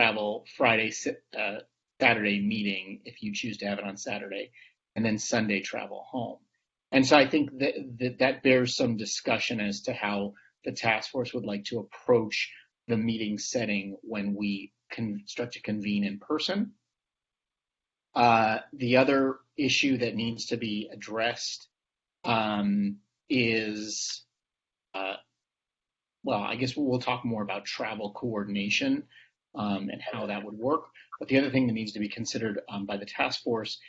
travel Friday, Saturday meeting if you choose to have it on Saturday, and then Sunday travel home. And so I think that bears some discussion as to how the task force would like to approach the meeting setting when we can start to convene in person. The other issue that needs to be addressed is, well, I guess we'll talk more about travel coordination and how that would work. But the other thing that needs to be considered by the task force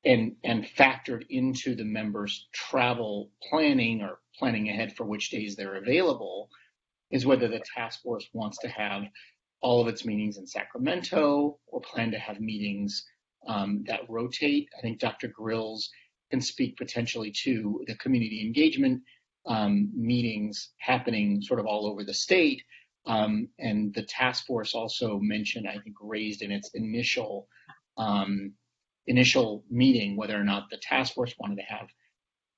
and factored into the members' travel planning or planning ahead for which days they're available is whether the task force wants to have all of its meetings in Sacramento or plan to have meetings that rotate. I think Dr. Grills can speak potentially to the community engagement meetings happening sort of all over the state. And the task force also mentioned, I think, raised in its initial meeting whether or not the task force wanted to have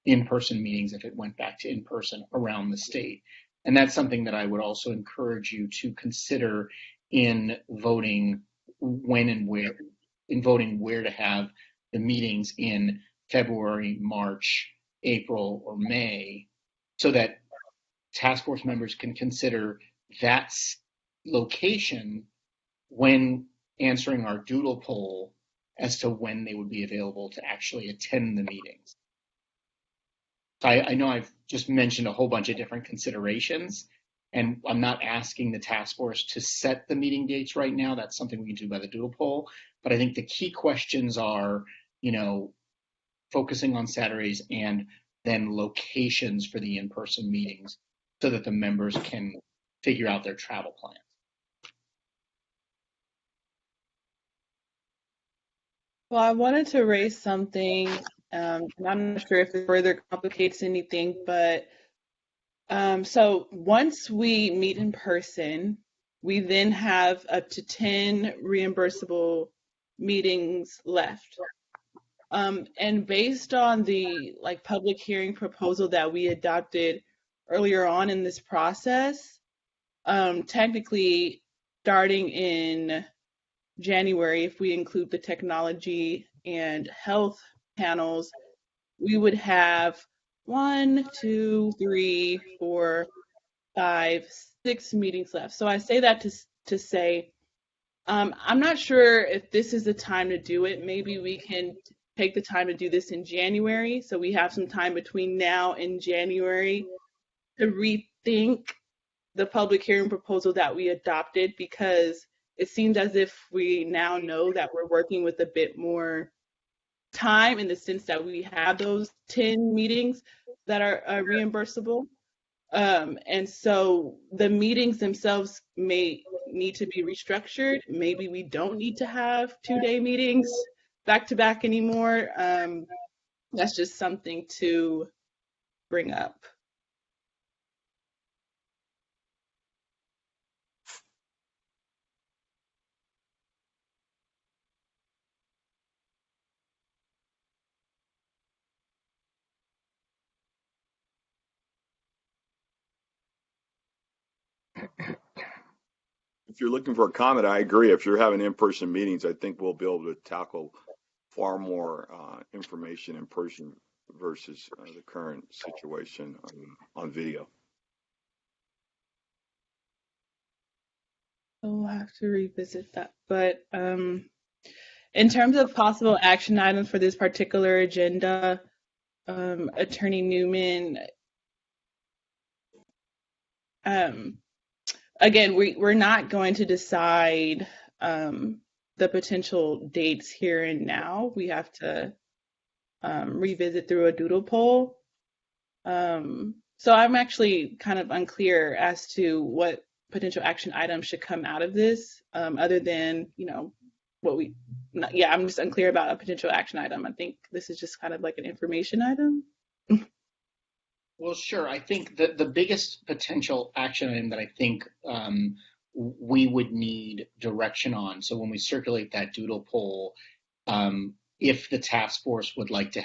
in-person meetings if it went back to in-person around the state. And that's something that I would also encourage you to consider in voting when and where to have the meetings in February, March, April, or May, so that task force members can consider that location when answering our doodle poll as to when they would be available to actually attend the meetings. I know I've just mentioned a whole bunch of different considerations, and I'm not asking the task force to set the meeting dates right now. That's something we can do by the doodle poll. But I think the key questions are, focusing on Saturdays and then locations for the in-person meetings so that the members can figure out their travel plans. Well, I wanted to raise something, and I'm not sure if it further complicates anything, but so once we meet in person, we then have up to 10 reimbursable meetings left. And based on the public hearing proposal that we adopted earlier on in this process, technically starting in January, if we include the technology and health panels, we would have 1, 2, 3, 4, 5, 6 meetings left. So I say that to say, I'm not sure if this is the time to do it. Maybe we can take the time to do this in January, so we have some time between now and January to rethink the public hearing proposal that we adopted, because it seems as if we now know that we're working with a bit more time in the sense that we have those 10 meetings that are reimbursable. And so the meetings themselves may need to be restructured. Maybe we don't need to have 2-day meetings back to back anymore. That's just something to bring up. If you're looking for a comment, I agree. If you're having in-person meetings, I think we'll be able to tackle far more information in person versus the current situation on video. We'll have to revisit that. But in terms of possible action items for this particular agenda, Attorney Newman, again, we're not going to decide the potential dates here and now. We have to revisit through a doodle poll. So I'm actually kind of unclear as to what potential action items should come out of this, other than, I'm just unclear about a potential action item. I think this is just kind of like an information item. Well, sure. I think that the biggest potential action item that I think we would need direction on, so when we circulate that doodle poll, if the task force would like to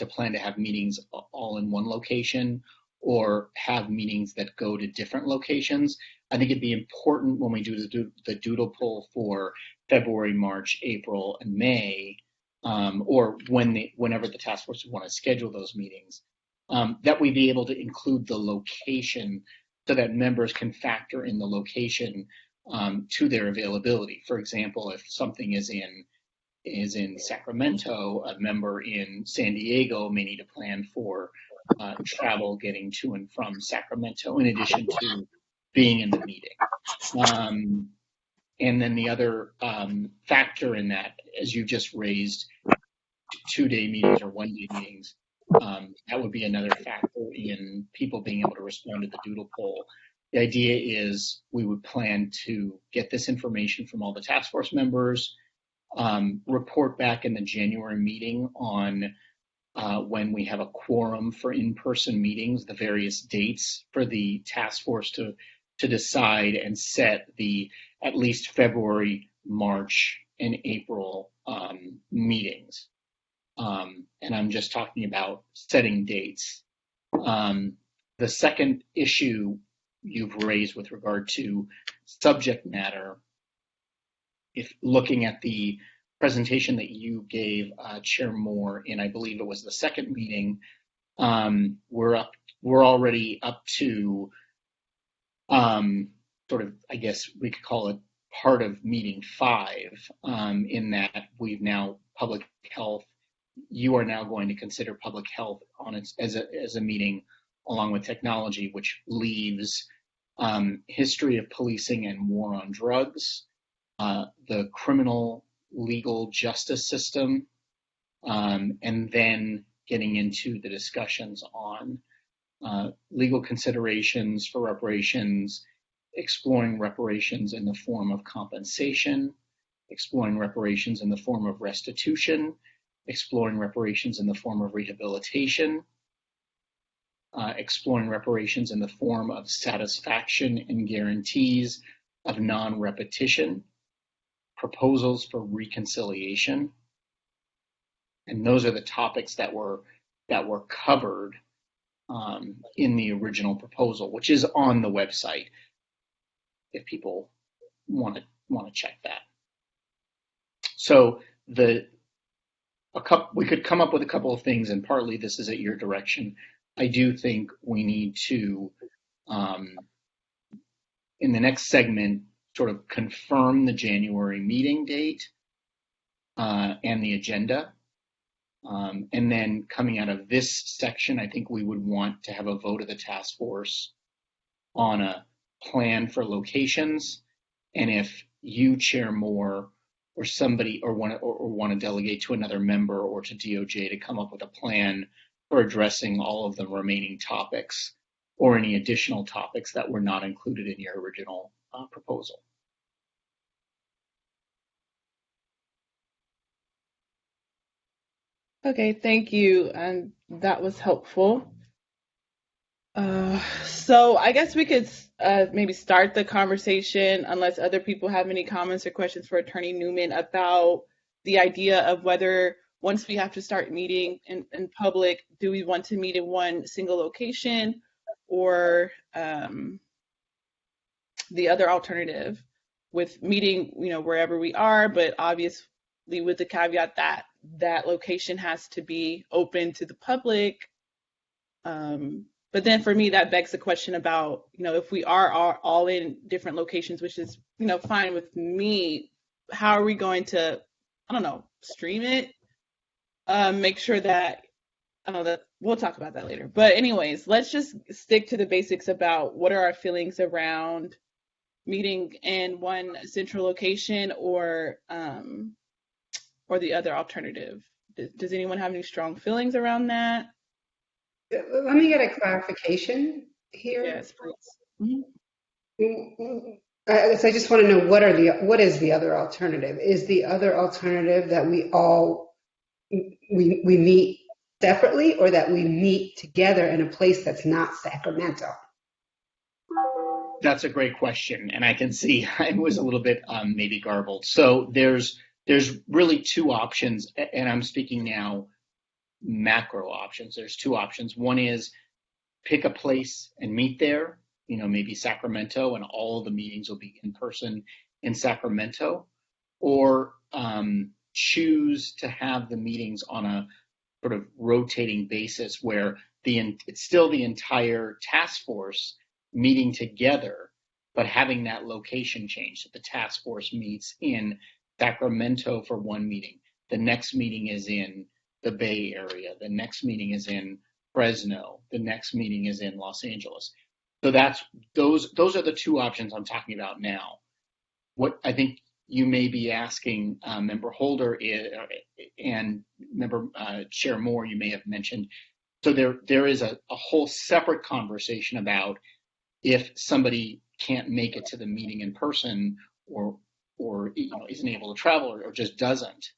plan to have meetings all in one location, or have meetings that go to different locations. I think it'd be important when we do the doodle poll for February, March, April, and May, or whenever the task force would want to schedule those meetings, that we be able to include the location so that members can factor in the location to their availability. For example, if something is in Sacramento, a member in San Diego may need to plan for travel getting to and from Sacramento in addition to being in the meeting. And then the other factor in that, as you just raised, 2-day meetings or 1-day meetings, that would be another factor in people being able to respond to the doodle poll. The idea is we would plan to get this information from all the task force members, report back in the January meeting on when we have a quorum for in-person meetings, the various dates for the task force to decide and set the at least February, March, and April meetings. And I'm just talking about setting dates. The second issue you've raised with regard to subject matter, if looking at the presentation that you gave Chair Moore in, I believe it was the second meeting, we're already up to sort of, I guess we could call it part of meeting 5, in that we've now public health. You are now going to consider public health on its as a meeting along with technology, which leaves history of policing and war on drugs, the criminal legal justice system, and then getting into the discussions on legal considerations for reparations, exploring reparations in the form of compensation, exploring reparations in the form of restitution, exploring reparations in the form of rehabilitation, exploring reparations in the form of satisfaction and guarantees of non-repetition, proposals for reconciliation. And those are the topics that were covered in the original proposal, which is on the website if people want to check that. So we could come up with a couple of things, and partly this is at your direction. I do think we need to, in the next segment, sort of confirm the January meeting date and the agenda. And then coming out of this section, I think we would want to have a vote of the task force on a plan for locations. And if you, Chair Moore, or somebody, or want to delegate to another member or to DOJ to come up with a plan for addressing all of the remaining topics or any additional topics that were not included in your original proposal. Okay, thank you. And that was helpful. So I guess we could maybe start the conversation, unless other people have any comments or questions for Attorney Newman about the idea of whether once we have to start meeting in public, do we want to meet in one single location or the other alternative with meeting, wherever we are, but obviously with the caveat that that location has to be open to the public. But then for me, that begs the question about, if we are all in different locations, which is, fine with me, how are we going to, stream it? Make sure that, that we'll talk about that later. But anyways, let's just stick to the basics about what are our feelings around meeting in one central location or the other alternative. Does anyone have any strong feelings around that? Let me get a clarification here. Yes, please. Mm-hmm. So I just want to know what is the other alternative? Is the other alternative that we meet separately, or that we meet together in a place that's not Sacramento? That's a great question, and I can see I was a little bit maybe garbled. So there's really two options, and I'm speaking now macro options. There's two options. One is pick a place and meet there, maybe Sacramento, and all of the meetings will be in person in Sacramento, or choose to have the meetings on a sort of rotating basis where it's still the entire task force meeting together, but having that location change. So the task force meets in Sacramento for one meeting. The next meeting is in the Bay Area. The next meeting is in Fresno. The next meeting is in Los Angeles. So those are the two options I'm talking about now. What I think you may be asking Member Holder and Member Chair Moore, you may have mentioned. So there is a whole separate conversation about if somebody can't make it to the meeting in person or isn't able to travel or just doesn't.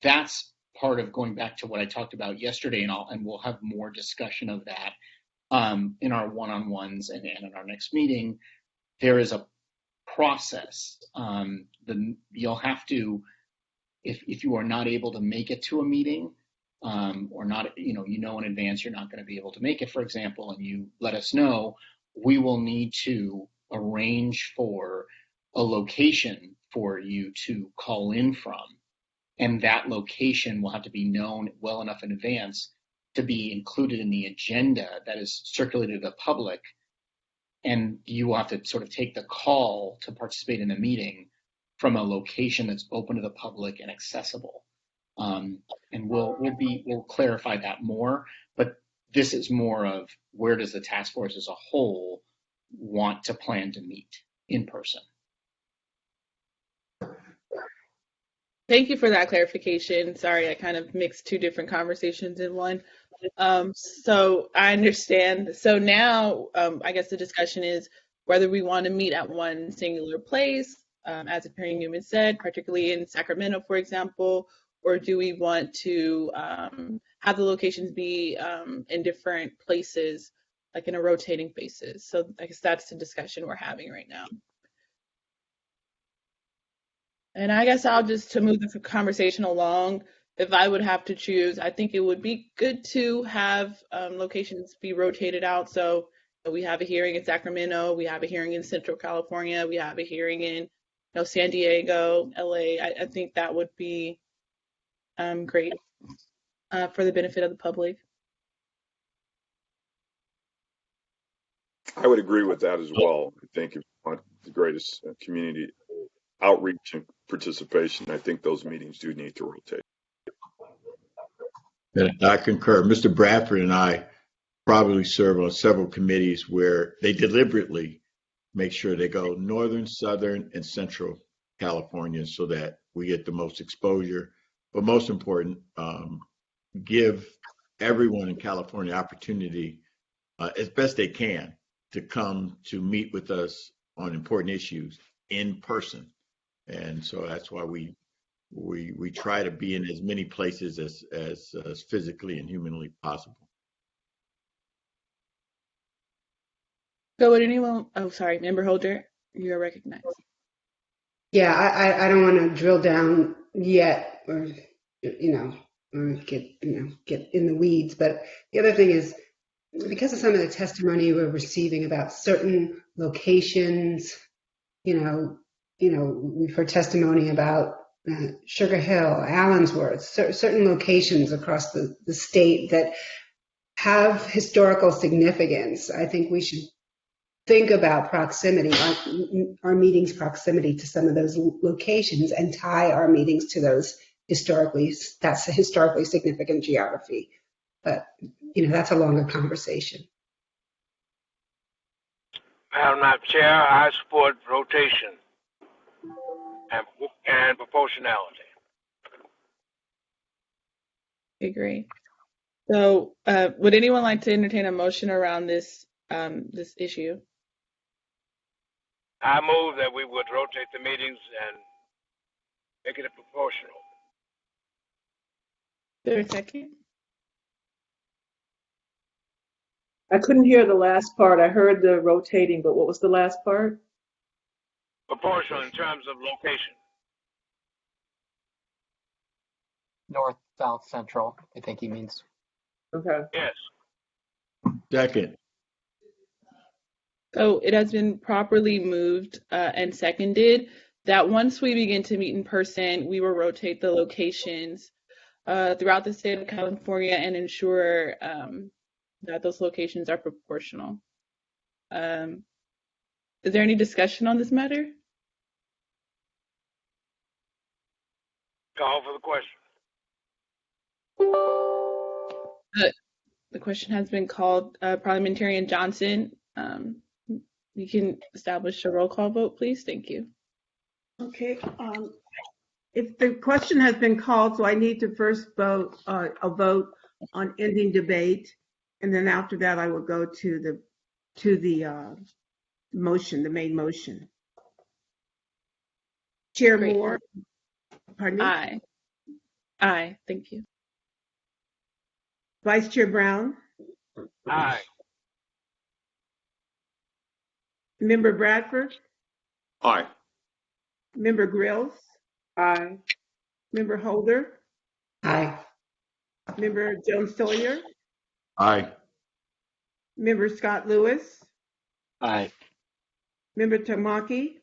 That's part of going back to what I talked about yesterday, and we'll have more discussion of that in our one-on-ones and in our next meeting. There is a process. You'll have to, if you are not able to make it to a meeting, or not, in advance you're not going to be able to make it, for example, and you let us know, we will need to arrange for a location for you to call in from. And that location will have to be known well enough in advance to be included in the agenda that is circulated to the public. And you will have to sort of take the call to participate in the meeting from a location that's open to the public and accessible. And we'll clarify that more, but this is more of where does the task force as a whole want to plan to meet in person. Thank you for that clarification. Sorry, I kind of mixed two different conversations in one. So I understand. So now I guess the discussion is whether we want to meet at one singular place, as Attorney Newman said, particularly in Sacramento, for example, or do we want to have the locations be in different places, like in a rotating basis? So I guess that's the discussion we're having right now. And I guess to move the conversation along, if I would have to choose, I think it would be good to have locations be rotated out. So we have a hearing in Sacramento, we have a hearing in Central California, we have a hearing in San Diego, LA. I think that would be great for the benefit of the public. I would agree with that as well. I think if you want the greatest community outreach and participation, I think those meetings do need to rotate. And I concur. Mr. Bradford and I probably serve on several committees where they deliberately make sure they go northern, southern, and central California so that we get the most exposure. But most important, give everyone in California opportunity as best they can to come to meet with us on important issues in person. And so that's why we try to be in as many places as physically and humanly possible. So would anyone, Member Holder, you're recognized. Yeah, I don't want to drill down yet or get in the weeds. But the other thing is, because of some of the testimony we're receiving about certain locations, we've heard testimony about Sugar Hill, Allensworth, certain locations across the state that have historical significance. I think we should think about proximity, our meetings' proximity to some of those locations, and tie our meetings to that's a historically significant geography. But, that's a longer conversation. Madam Chair, I support rotation and proportionality. Agree. So would anyone like to entertain a motion around this issue? I move that we would rotate the meetings and make it proportional. Is there a second? I couldn't hear the last part. I heard the rotating, but what was the last part? Proportional in terms of location. North, south, central, I think he means. Okay. Yes. Second. So it has been properly moved and seconded that once we begin to meet in person, we will rotate the locations throughout the state of California and ensure that those locations are proportional. Is there any discussion on this matter? Call for the question. The question has been called. Parliamentarian Johnson, you can establish a roll call vote, please. Thank you. Okay. If the question has been called, so I need to first vote a vote on ending debate, and then after that, I will go to the motion, the main motion. Chair Great. Moore. Pardon me. Aye. Aye. Thank you. Vice Chair Brown. Aye. Member Bradford. Aye. Member Grills. Aye. Member Holder. Aye. Member Jones Sawyer. Aye. Member Scott Lewis. Aye. Member Tamaki.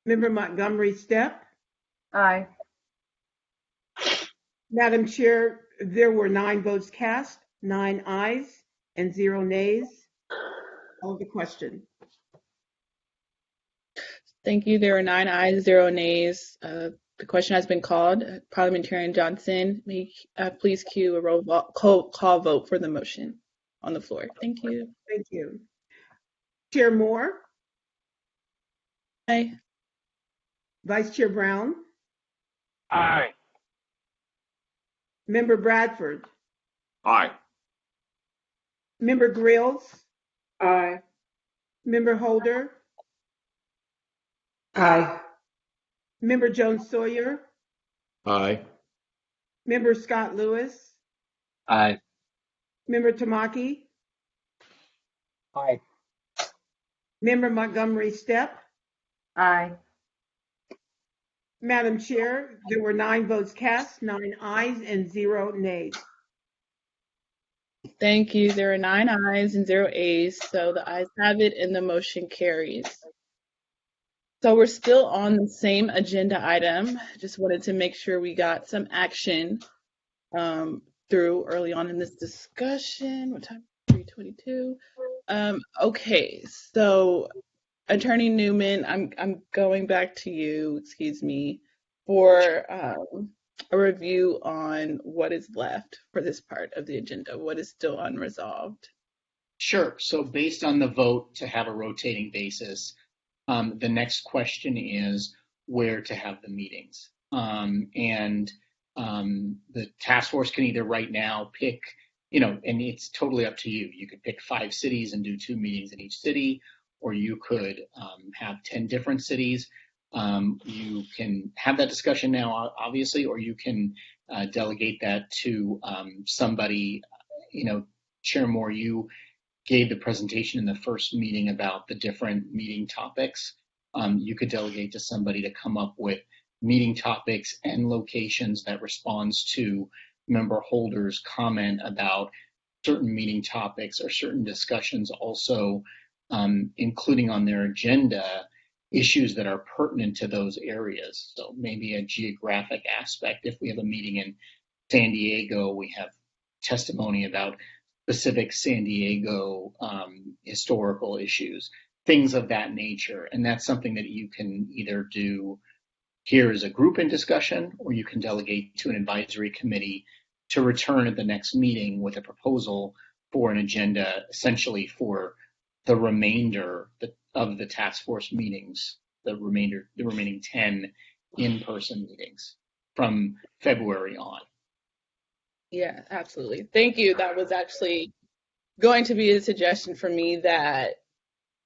Member Montgomery Steppe. Aye. Madam Chair, there were 9 votes cast, 9 ayes and 0 nays. Call the question. Thank you. There are 9 ayes, 0 nays. The question has been called. Parliamentarian Johnson, may please cue a roll call vote for the motion on the floor. Thank you. Thank you. Chair Moore. Aye. Vice Chair Brown. Aye. Member Bradford. Aye. Member Grills. Aye. Member Holder. Aye. Member Jones Sawyer. Aye. Member Scott Lewis. Aye. Member Tamaki. Aye. Member Montgomery Steppe. Aye. Madam Chair, there were 9 votes cast, 9 ayes and 0 nays. Thank you. There are 9 ayes and 0 ayes, so the ayes have it and the motion carries. So we're still on the same agenda item. Just wanted to make sure we got some action through early on in this discussion. What time? 3:22. Okay, so Attorney Newman, I'm going back to you, excuse me, for a review on what is left for this part of the agenda, what is still unresolved. Sure. So based on the vote to have a rotating basis, the next question is where to have the meetings. And the task force can either right now pick, and it's totally up to you. You could pick 5 cities and do 2 meetings in each city, or you could have 10 different cities. You can have that discussion now, obviously, or you can delegate that to somebody. Chair Moore, you gave the presentation in the first meeting about the different meeting topics. You could delegate to somebody to come up with meeting topics and locations that responds to member holders' comment about certain meeting topics or certain discussions, also including on their agenda issues that are pertinent to those areas. So maybe a geographic aspect. If we have a meeting in San Diego, we have testimony about specific San Diego historical issues, things of that nature. And that's something that you can either do here as a group in discussion, or you can delegate to an advisory committee to return at the next meeting with a proposal for an agenda, essentially for the remainder of the task force meetings, the remaining 10 in-person meetings from February on. Yeah, absolutely. Thank you. That was actually going to be a suggestion for me, that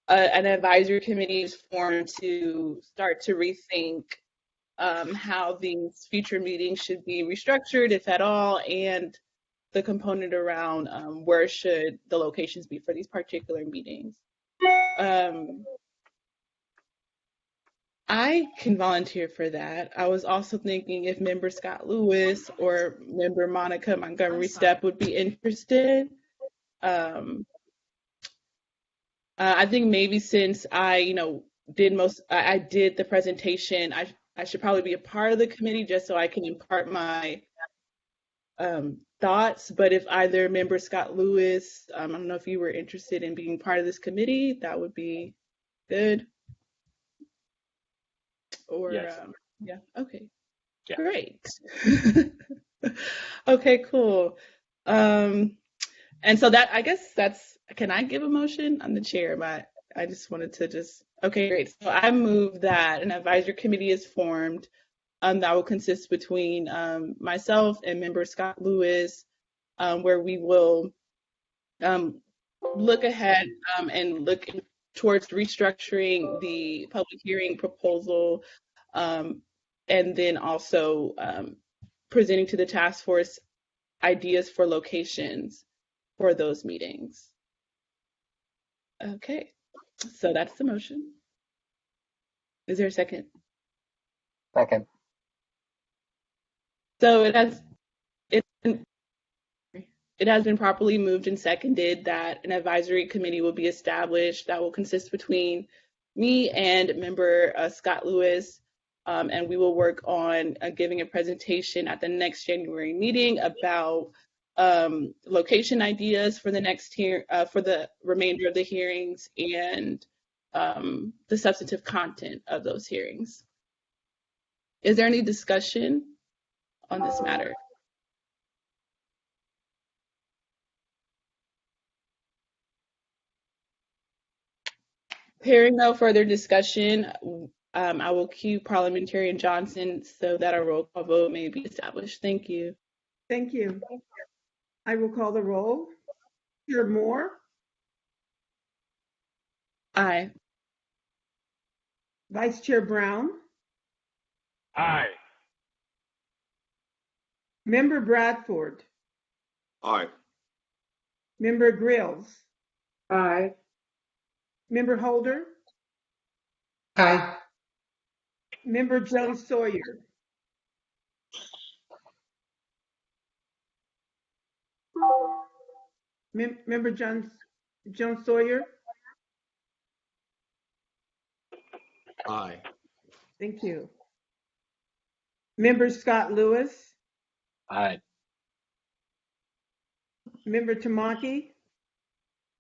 an advisory committee is formed to start to rethink how these future meetings should be restructured, if at all, and the component around where should the locations be for these particular meetings. I can volunteer for that. I was also thinking if member Scott Lewis or member Monica Montgomery Stepp would be interested. Um, I think maybe since I I did the presentation, I should probably be a part of the committee just so I can impart my thoughts. But if either member Scott Lewis, I don't know if you were interested in being part of this committee, that would be good. Or Yes. yeah, okay, Yeah. great. Okay, cool. And so that, I guess that's, can I give a motion? I'm the chair, but I just wanted to okay, great. So I move that an advisory committee is formed that will consist between myself and member Scott Lewis, where we will look ahead and look towards restructuring the public hearing proposal, and then also presenting to the task force ideas for locations for those meetings. Okay, so that's the motion. Is there a second? Second. So it has been properly moved and seconded that an advisory committee will be established that will consist between me and member Scott Lewis, and we will work on giving a presentation at the next January meeting about location ideas for the next for the remainder of the hearings and the substantive content of those hearings. Is there any discussion on this matter? Hearing no further discussion, I will cue Parliamentarian Johnson so that a roll call vote may be established. Thank you. Thank you. I will call the roll. Chair Moore, Aye. Vice Chair Brown, Aye. Member Bradford, Aye. Member Grills, Aye. Member Holder, Aye. Member Jones Sawyer, Member Jones Sawyer. Aye. Thank you. Member Scott Lewis, Aye. Member Tamaki,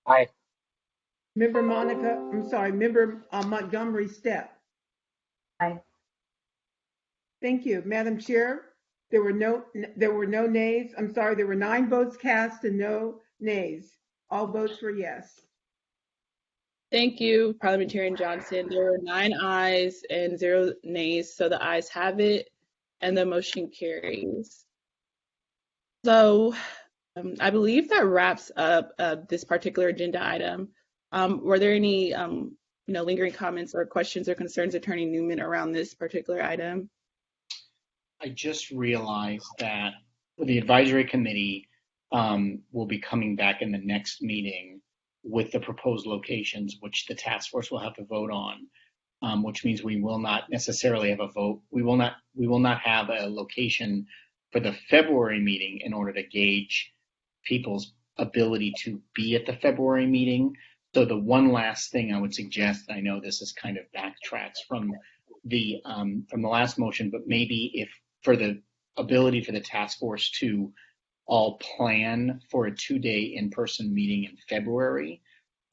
Aye. Member Member Montgomery Stepp. Aye. Thank you, Madam Chair. There were no nays. I'm sorry, there were 9 votes cast and no nays. All votes were yes. Thank you, Parliamentarian Johnson. There were 9 ayes and 0 nays, so the ayes have it and the motion carries. So I believe that wraps up this particular agenda item. Were there any lingering comments or questions or concerns, Attorney Newman, around this particular item? I just realized that the advisory committee will be coming back in the next meeting with the proposed locations, which the task force will have to vote on, which means we will not necessarily have a vote. We will not have a location for the February meeting in order to gauge people's ability to be at the February meeting. So the one last thing I would suggest, I know this is kind of backtracks from the last motion, but maybe if for the ability for the task force to all plan for a 2-day in-person meeting in February,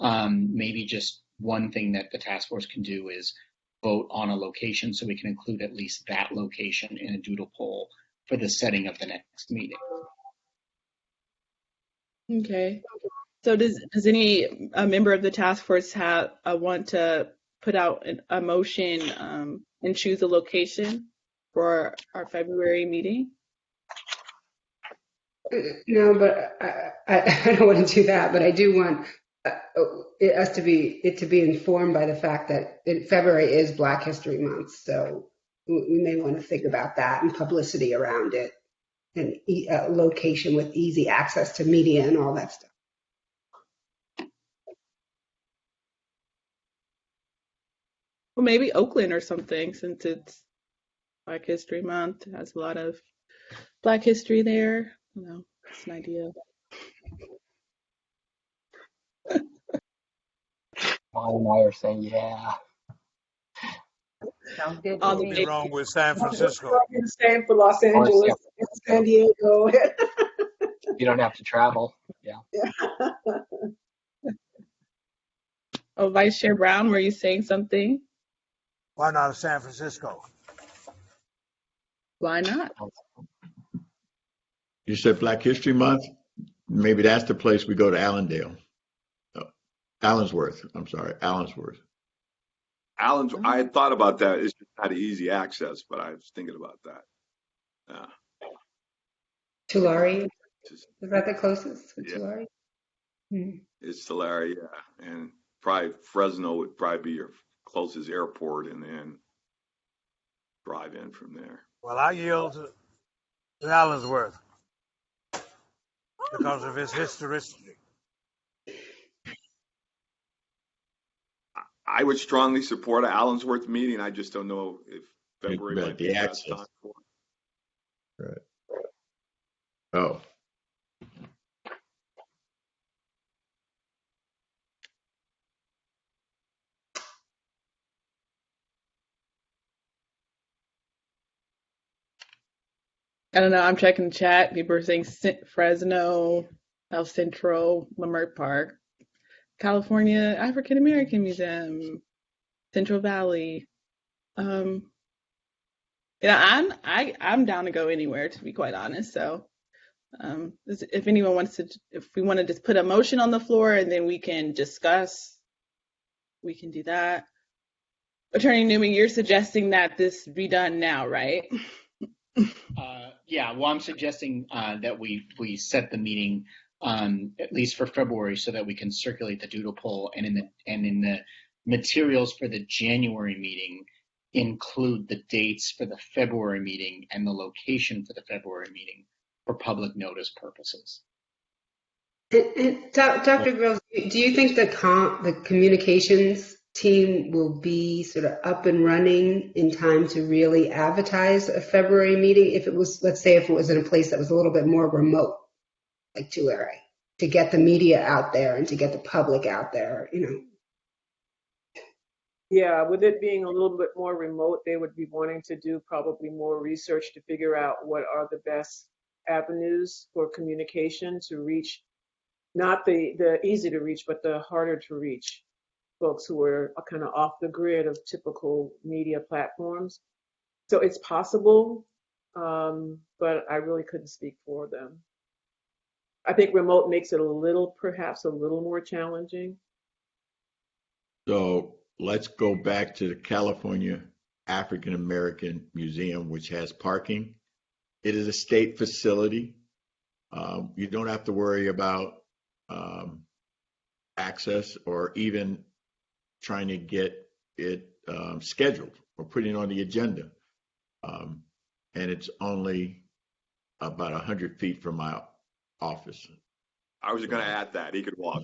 maybe just one thing that the task force can do is vote on a location so we can include at least that location in a doodle poll for the setting of the next meeting. Okay. So does any member of the task force want to put out a motion and choose a location for our February meeting? No, but I don't want to do that, but I do want us to be informed by the fact that February is Black History Month. So we may want to think about that and publicity around it and a location with easy access to media and all that stuff. Well, maybe Oakland or something, since it's Black History Month. It has a lot of Black history there. It's an idea. Molly and I are saying, yeah. Sounds good All to the What'd be big, me. wrong with San Well, Francisco? the same for Los Or Angeles and San Diego. you don't have to travel. Yeah. oh, Vice Chair Brown, were you saying something? Why not San Francisco? Why not? You said Black History Month? Maybe that's the place we go to Allendale. Oh, Allensworth. I'm sorry, Allensworth. Alan's, I had thought about that. It's just not easy access, but I was thinking about that. Yeah. Tulare, Just, is that the closest for yeah, Tulare? Hmm. it's Tulare, yeah. And probably Fresno would probably be your closest airport and then drive in from there. Well, I yield to Allensworth because of its historicity. I would strongly support an Allensworth meeting. I just don't know if February Right, might be the the best access. time for it. Right. Oh, I don't know. I'm checking the chat. People are saying Fresno, El Centro, Leimert Park, California African American Museum, Central Valley. Um, I'm down to go anywhere, to be quite honest. So, if anyone wants to, if we want to just put a motion on the floor and then we can discuss, we can do that. Attorney Newman, you're suggesting that this be done now, right? Yeah, well, I'm suggesting that we set the meeting at least for February so that we can circulate the doodle poll and in the materials for the January meeting include the dates for the February meeting and the location for the February meeting for public notice purposes. Dr. Grills, do you think the communications team will be sort of up and running in time to really advertise a February meeting? If it was, let's say, if it was in a place that was a little bit more remote, like Tulare, to get the media out there and to get the public out there, Yeah, with it being a little bit more remote, they would be wanting to do probably more research to figure out what are the best avenues for communication to reach, not the easy to reach, but the harder to reach folks who are kind of off the grid of typical media platforms. So it's possible, but I really couldn't speak for them. I think remote makes it perhaps a little more challenging. so let's go back to the California African American Museum, which has parking. It is a state facility. You don't have to worry about access or even trying to get it scheduled or putting it on the agenda. And it's only about 100 feet from my office. I was going to add that he could walk.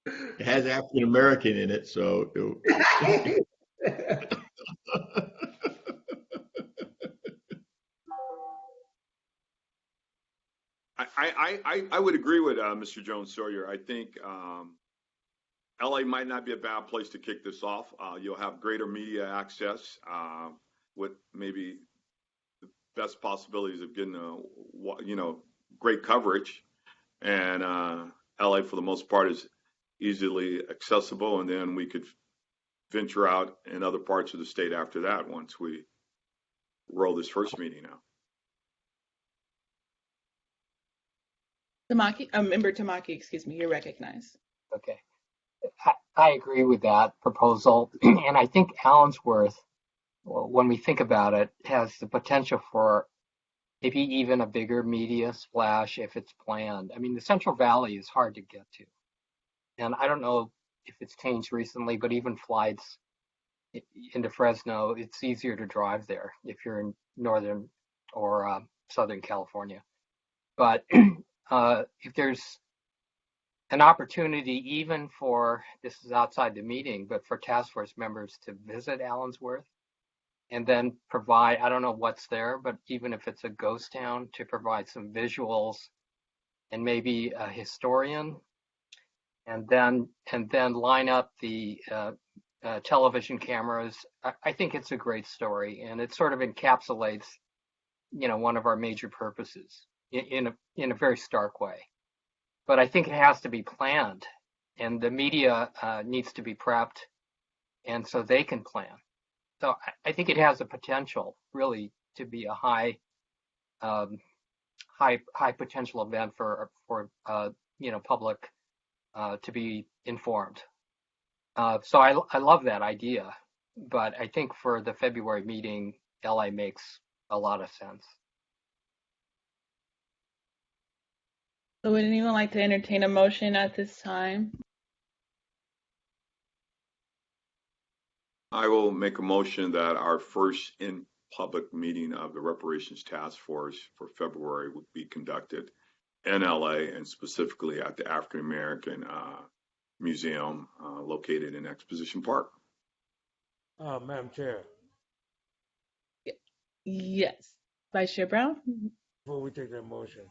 It has African American in it, so I would agree with Mr. Jones Sawyer. I think LA might not be a bad place to kick this off. You'll have greater media access with maybe the best possibilities of getting great coverage. And LA, for the most part, is easily accessible. And then we could venture out in other parts of the state after that once we roll this first meeting out. Member Tamaki, excuse me, you're recognized. Okay. I agree with that proposal. And I think Allensworth, when we think about it, has the potential for maybe even a bigger media splash if it's planned. I mean, the Central Valley is hard to get to. And I don't know if it's changed recently, but even flights into Fresno, it's easier to drive there if you're in Northern or Southern California. But if there's an opportunity, even for, this is outside the meeting, but for task force members to visit Allensworth and then provide, I don't know what's there, but even if it's a ghost town, to provide some visuals and maybe a historian, and then line up the television cameras. I think it's a great story, and it sort of encapsulates, one of our major purposes in a very stark way. But I think it has to be planned, and the media needs to be prepped, and so they can plan. So I think it has the potential, really, to be a high potential event for public to be informed. So I love that idea, but I think for the February meeting, LA makes a lot of sense. So would anyone like to entertain a motion at this time? I will make a motion that our first in public meeting of the Reparations Task Force for February would be conducted in LA, and specifically at the African American Museum located in Exposition Park. Madam Chair, Yes. Vice Chair Brown? before we take that motion,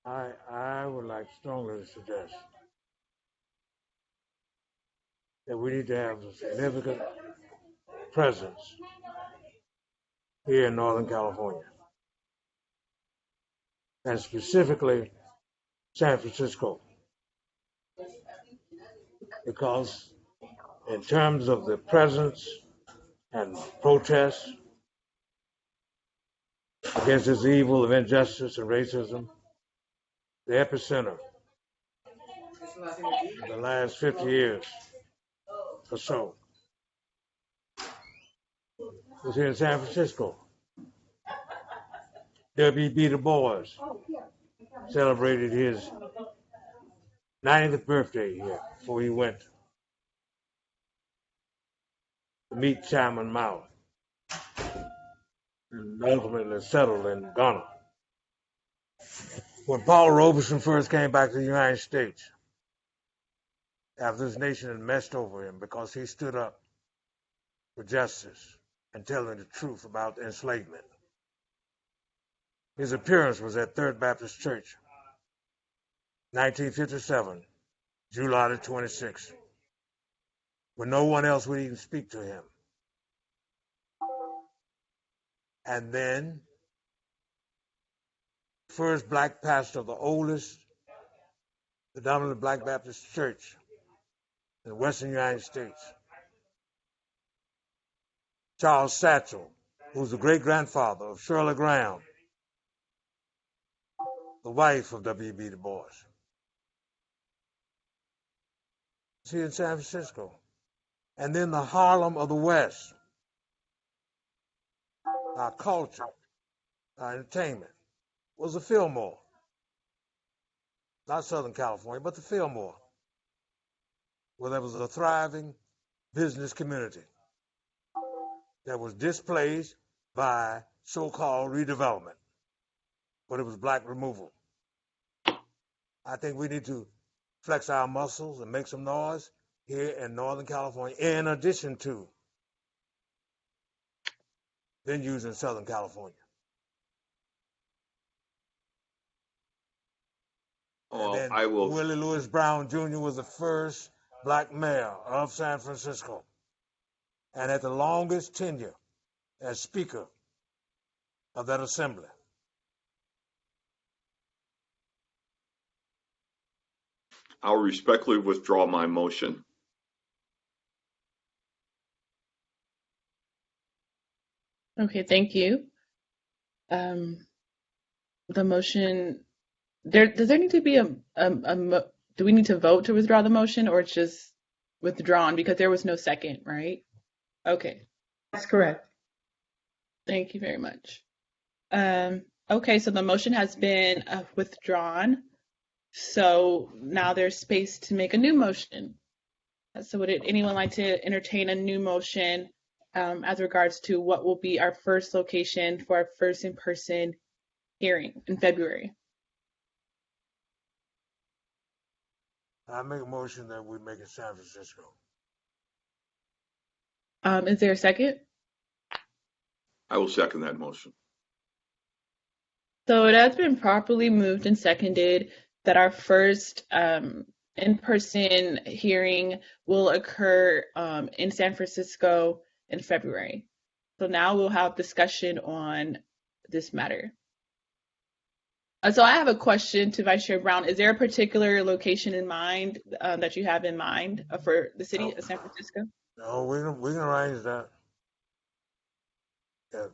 I would like strongly to suggest that we need to have a significant presence here in Northern California, and specifically San Francisco, because in terms of the presence and protests against this evil of injustice and racism, the epicenter in the last 50 years or so was here in San Francisco. W.B. Du Bois celebrated his 90th birthday here before he went to meet Chairman Mao and ultimately settled in Ghana. When Paul Robeson first came back to the United States, after this nation had messed over him because he stood up for justice and telling the truth about enslavement, his appearance was at Third Baptist Church, 1957, July the 26th, when no one else would even speak to him. And then, first black pastor of the oldest predominantly black Baptist church in the Western United States, Charles Satchel, who's the great-grandfather of Shirley Graham, the wife of W.B. Du Bois. It's here in San Francisco. And then the Harlem of the West, our culture, our entertainment, was the Fillmore. Not Southern California, but the Fillmore, where there was a thriving business community that was displaced by so-called redevelopment, but it was black removal. I think we need to flex our muscles and make some noise here in Northern California, in addition to venues in Southern California. Oh, And then I will. Willie Lewis Brown Jr. was the first black mayor of San Francisco and had the longest tenure as Speaker of that assembly. I'll respectfully withdraw my motion. Okay, thank you. The motion, does there need to be do we need to vote to withdraw the motion, or it's just withdrawn because there was no second, right? Okay, That's correct. thank you very much. Okay, so the motion has been withdrawn. So now there's space to make a new motion. So would anyone like to entertain a new motion as regards to what will be our first location for our first in-person hearing in February. I make a motion that we make it San Francisco. Is there a second? I will second that motion. So it has been properly moved and seconded that our first in-person hearing will occur in San Francisco in February. So now we'll have discussion on this matter. So I have a question to Vice Chair Brown. Is there a particular location in mind that you have in mind for the city of San Francisco? No, we can arrange that. Yeah,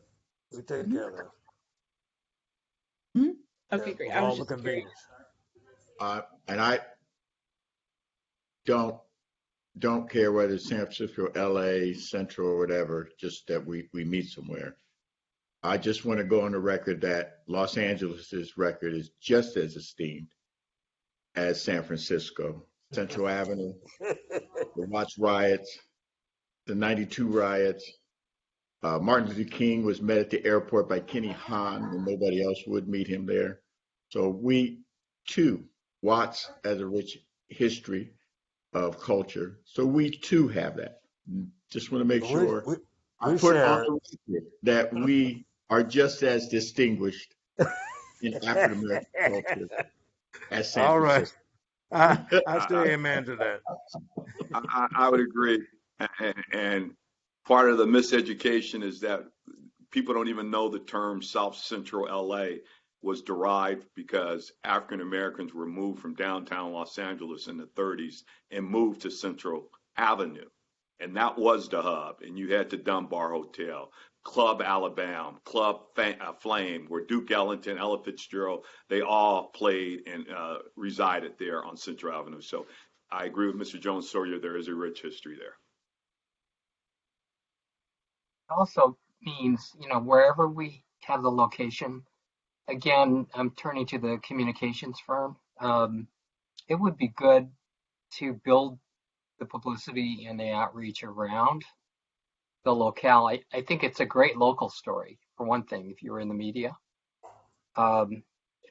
we take care of that. Okay, Yeah, great. with I was all the just curious. convenience. And I don't care whether it's San Francisco, LA, Central, or whatever, just that we meet somewhere. I just want to go on the record that Los Angeles's record is just as esteemed as San Francisco. Central Avenue, the Watts riots, the 92 riots. Martin Luther King was met at the airport by Kenny Hahn when nobody else would meet him there. So we too, Watts has a rich history of culture. So we too have that. Just want to make sure I put on the record that we are just as distinguished in African American culture as San All right. Francisco. I say amen to that. I would agree. And part of the miseducation is that people don't even know the term South Central LA was derived because African Americans were moved from downtown Los Angeles in the 30s and moved to Central Avenue. And that was the hub. And you had the Dunbar Hotel, Club Alabama, Club Flame, where Duke Ellington, Ella Fitzgerald, they all played and resided there on Central Avenue. So I agree with Mr. Jones-Sawyer. There is a rich history there. Also means, wherever we have the location, again, I'm turning to the communications firm. It would be good to build the publicity and the outreach around the locale. I think it's a great local story, for one thing, if you were in the media, to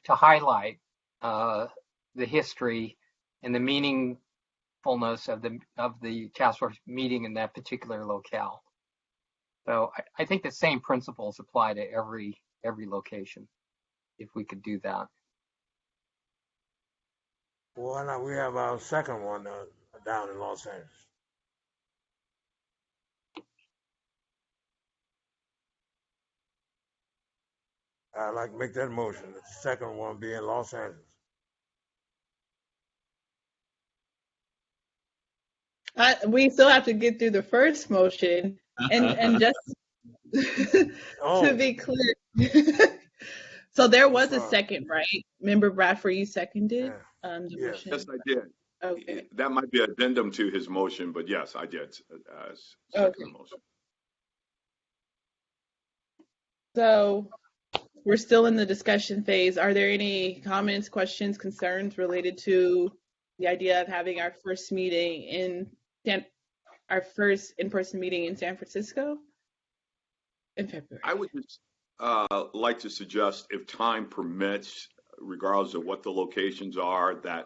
highlight the history and the meaningfulness of the task force meeting in that particular locale. So I think the same principles apply to every location, if we could do that. Well, why not? We have our second one down in Los Angeles. I'd like to make that motion. The second one be in Los Angeles. We still have to get through the first motion, and just to be clear. So there was a second, right? Member Bradford, you seconded the motion? Yes, I did. Okay. That might be an addendum to his motion, but yes, I did second the motion. So we're still in the discussion phase. Are there any comments, questions, concerns related to the idea of having our first in-person meeting in San Francisco in February? I would just like to suggest, if time permits, regardless of what the locations are, that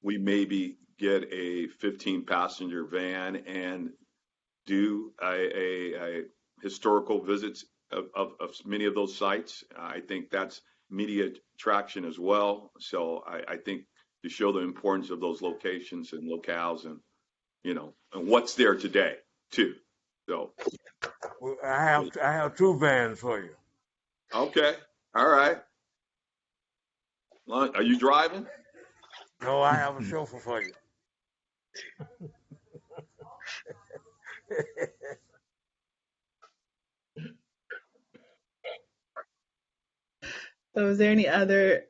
we maybe get a 15-passenger van and do a historical visits of many of those sites. I think that's media traction as well. So I think to show the importance of those locations and locales and, and what's there today too. So well, I have two vans for you. Okay. All right. Are you driving? No, I have a chauffeur for you. So is there any other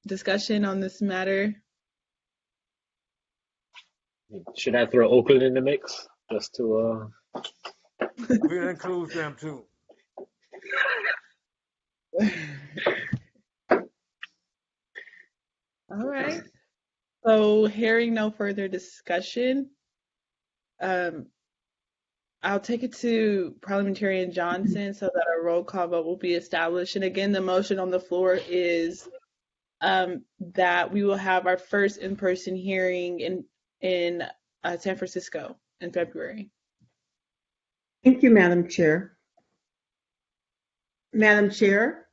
discussion on this matter? Should I throw Oakland in the mix just to? We include them too. All right. So hearing no further discussion, I'll take it to Parliamentarian Johnson so that a roll call vote will be established. And again, the motion on the floor is that we will have our first in-person hearing in San Francisco in February. Thank you, Madam Chair. Madam Chair,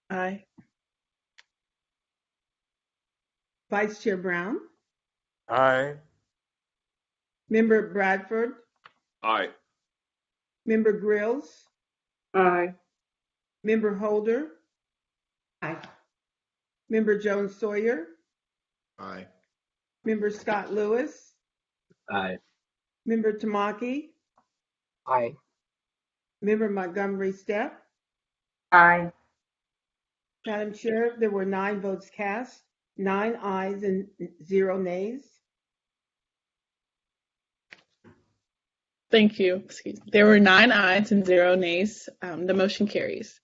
Aye. Vice Chair Brown, Aye. Member Bradford, Aye. Member Grills, Aye. Member Holder, Aye. Member Jones Sawyer, Aye. Member Scott Lewis, Aye. Member Tamaki, Aye. Member Montgomery Stepp. Aye. Madam Chair, there were 9 votes cast, 9 ayes and 0 nays. Thank you. Excuse me. There were 9 ayes and 0 nays. The motion carries.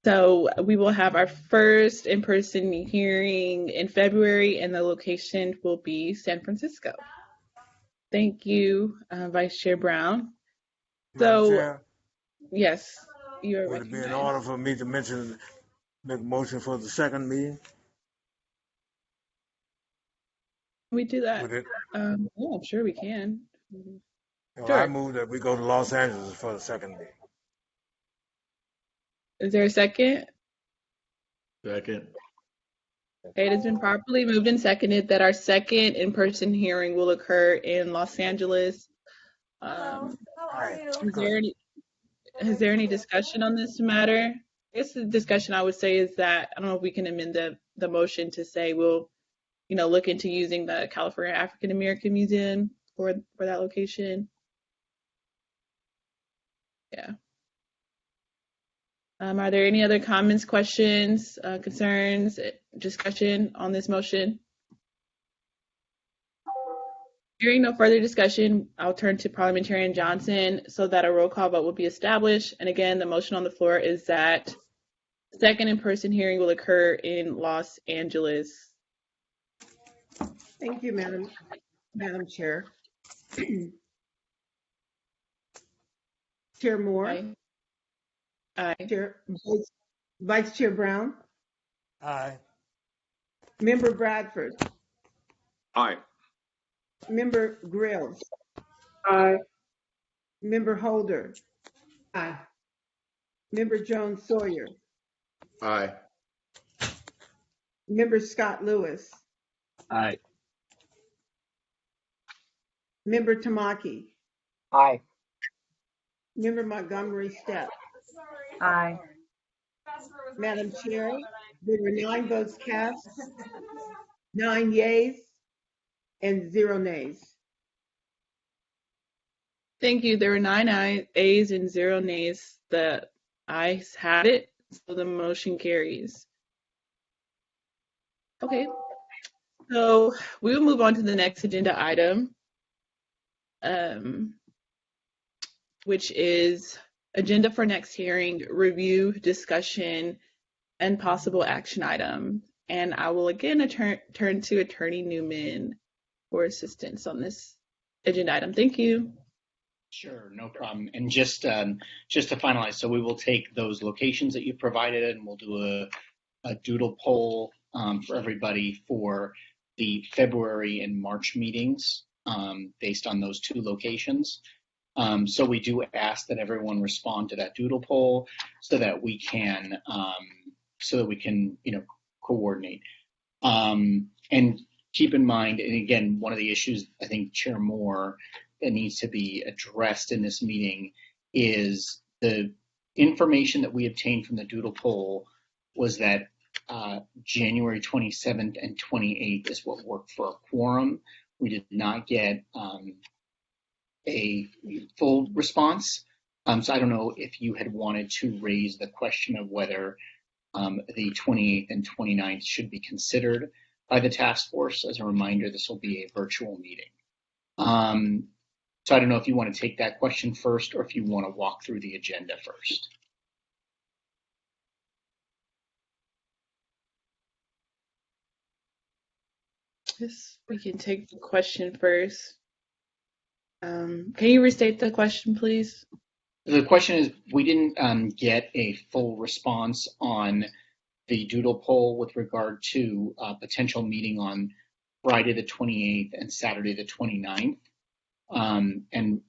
So we will have our first in-person hearing in February, and the location will be San Francisco. Thank you, Vice Chair Brown. Madam So, Chair, yes, you are would it be in recognized. order for me to make a motion for the second meeting? We do that. Would it? Yeah, I'm sure we can. Well, Sure. I move that we go to Los Angeles for the second meeting. Is there a second? Second. Okay, it has been properly moved and seconded that our second in-person hearing will occur in Los Angeles. Is there any discussion on this matter? I guess the discussion I would say is that I don't know if we can amend the motion to say we'll, look into using the California African American Museum for that location. Yeah. Are there any other comments, questions, concerns, discussion on this motion? Hearing no further discussion, I'll turn to Parliamentarian Johnson so that a roll call vote will be established. And again, the motion on the floor is that the second in-person hearing will occur in Los Angeles. Thank you, Madam Chair. Chair Moore, Aye. Aye. Vice Chair Brown, Aye. Member Bradford, Aye. Member Grills, Aye. Member Holder, Aye. Member Jones Sawyer, Aye. Member Scott Lewis, Aye. Member Tamaki, Aye. Member Montgomery Stepp. Aye. Madam Chair, there were 9 votes cast, 9 yeas and 0 nays. Thank you. There were 9 ayes and 0 nays. The ayes had it, so the motion carries. Okay. So we will move on to the next agenda item, which is agenda for next hearing, review, discussion, and possible action item. And I will again turn to Attorney Newman for assistance on this agenda item. Thank you. Sure, no problem. And just to finalize, so we will take those locations that you provided and we'll do a doodle poll for everybody for the February and March meetings based on those 2 locations. So we do ask that everyone respond to that doodle poll so that we can coordinate. And keep in mind, and again, one of the issues I think Chair Moore that needs to be addressed in this meeting is the information that we obtained from the doodle poll was that January 27th and 28th is what worked for a quorum. We did not get a full response. So I don't know if you had wanted to raise the question of whether the 28th and 29th should be considered by the task force. As a reminder, this will be a virtual meeting. So I don't know if you want to take that question first or if you want to walk through the agenda first. Yes, we can take the question first. Can you restate the question, please? The question is, we didn't get a full response on the doodle poll with regard to potential meeting on Friday the 28th and Saturday the 29th, and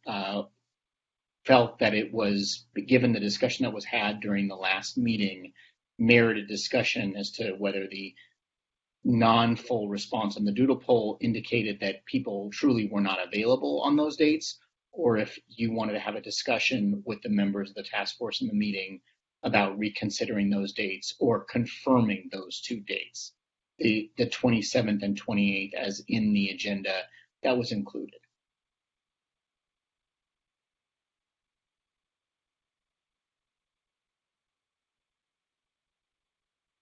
felt that it was, given the discussion that was had during the last meeting, merited discussion as to whether the non-full response on the doodle poll indicated that people truly were not available on those dates, or if you wanted to have a discussion with the members of the task force in the meeting about reconsidering those dates or confirming those two dates, the 27th and 28th as in the agenda that was included.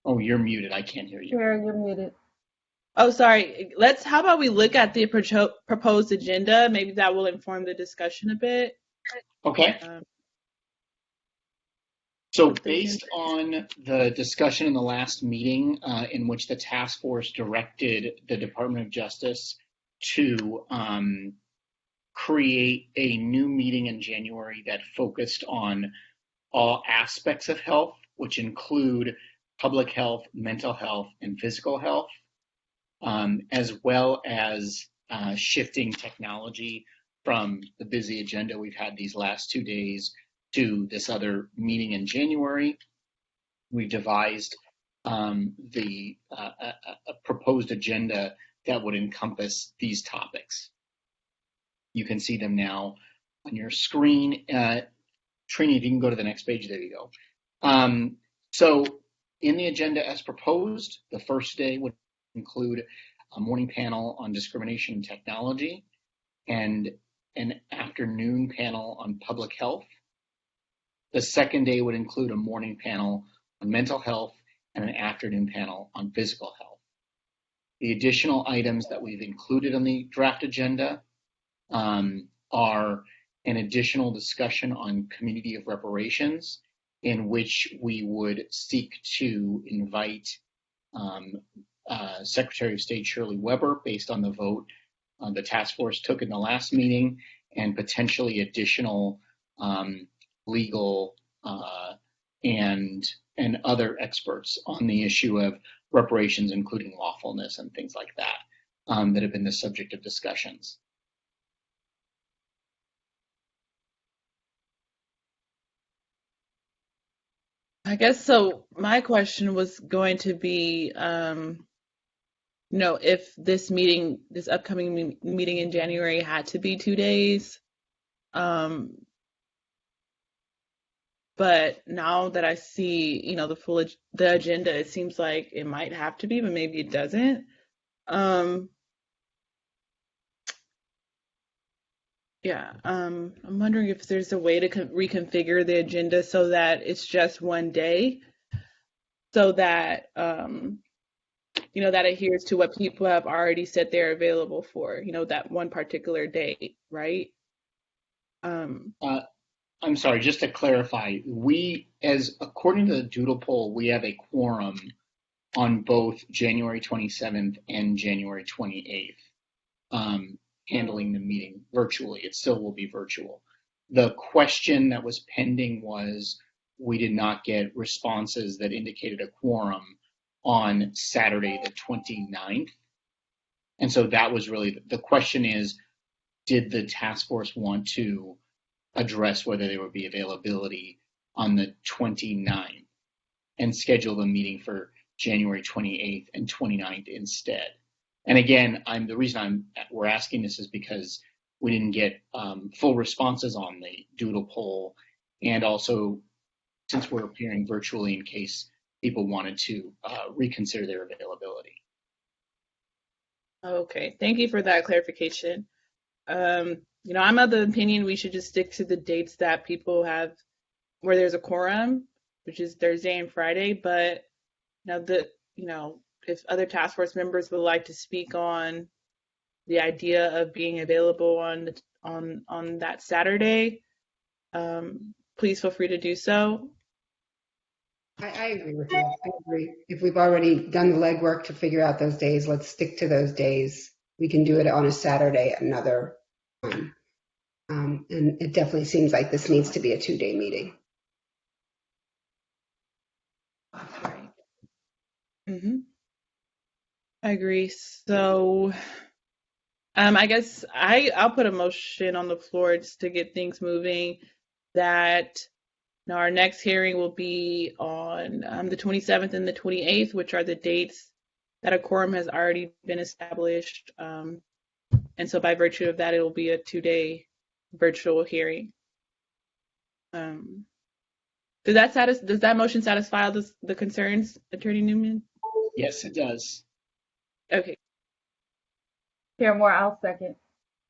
Oh, you're muted. I can't hear you. Chair, you're muted. Oh, sorry. How about we look at the proposed agenda? Maybe that will inform the discussion a bit. Okay. So based on the discussion in the last meeting in which the task force directed the Department of Justice to create a new meeting in January that focused on all aspects of health, which include public health, mental health, and physical health, as well as shifting technology from the busy agenda we've had these last 2 days to this other meeting in January. We devised a proposed agenda that would encompass these topics. You can see them now on your screen. Trini, if you can go to the next page, there you go. So in the agenda as proposed, the first day would include a morning panel on discrimination and technology and an afternoon panel on public health. The second day would include a morning panel on mental health and an afternoon panel on physical health. The additional items that we've included on the draft agenda are an additional discussion on community of reparations, in which we would seek to invite Secretary of State Shirley Weber, based on the vote the task force took in the last meeting, and potentially additional legal and other experts on the issue of reparations, including lawfulness and things like that, that have been the subject of discussions. I guess so. My question was going to be, if this upcoming meeting in January had to be 2 days. But now that I see, the agenda, it seems like it might have to be, but maybe it doesn't. I'm wondering if there's a way to reconfigure the agenda so that it's just one day, so that that adheres to what people have already said they're available for, that one particular day, right? I'm sorry, just to clarify, according to the doodle poll, we have a quorum on both January 27th and January 28th, handling the meeting virtually. It still will be virtual. The question that was pending was, we did not get responses that indicated a quorum on Saturday the 29th. And so that was really, the question is, did the task force want to address whether there would be availability on the 29th and schedule the meeting for January 28th and 29th instead? And again, the reason we're asking this is because we didn't get full responses on the doodle poll, and also since we're appearing virtually in case people wanted to reconsider their availability. Okay, thank you for that clarification. I'm of the opinion we should just stick to the dates that people have where there's a quorum, which is Thursday and Friday. But if other task force members would like to speak on the idea of being available on that Saturday, please feel free to do so. I agree with you. I agree. If we've already done the legwork to figure out those days, let's stick to those days. We can do it on a Saturday at another time. And it definitely seems like this needs to be a 2-day meeting. Mm-hmm. I agree. So, I guess I'll put a motion on the floor just to get things moving. That now our next hearing will be on the 27th and the 28th, which are the dates that a quorum has already been established. And so by virtue of that, it will be a 2-day virtual hearing. Does that motion satisfy the concerns, Attorney Newman? Yes, it does. Okay. Chair Moore, I'll second.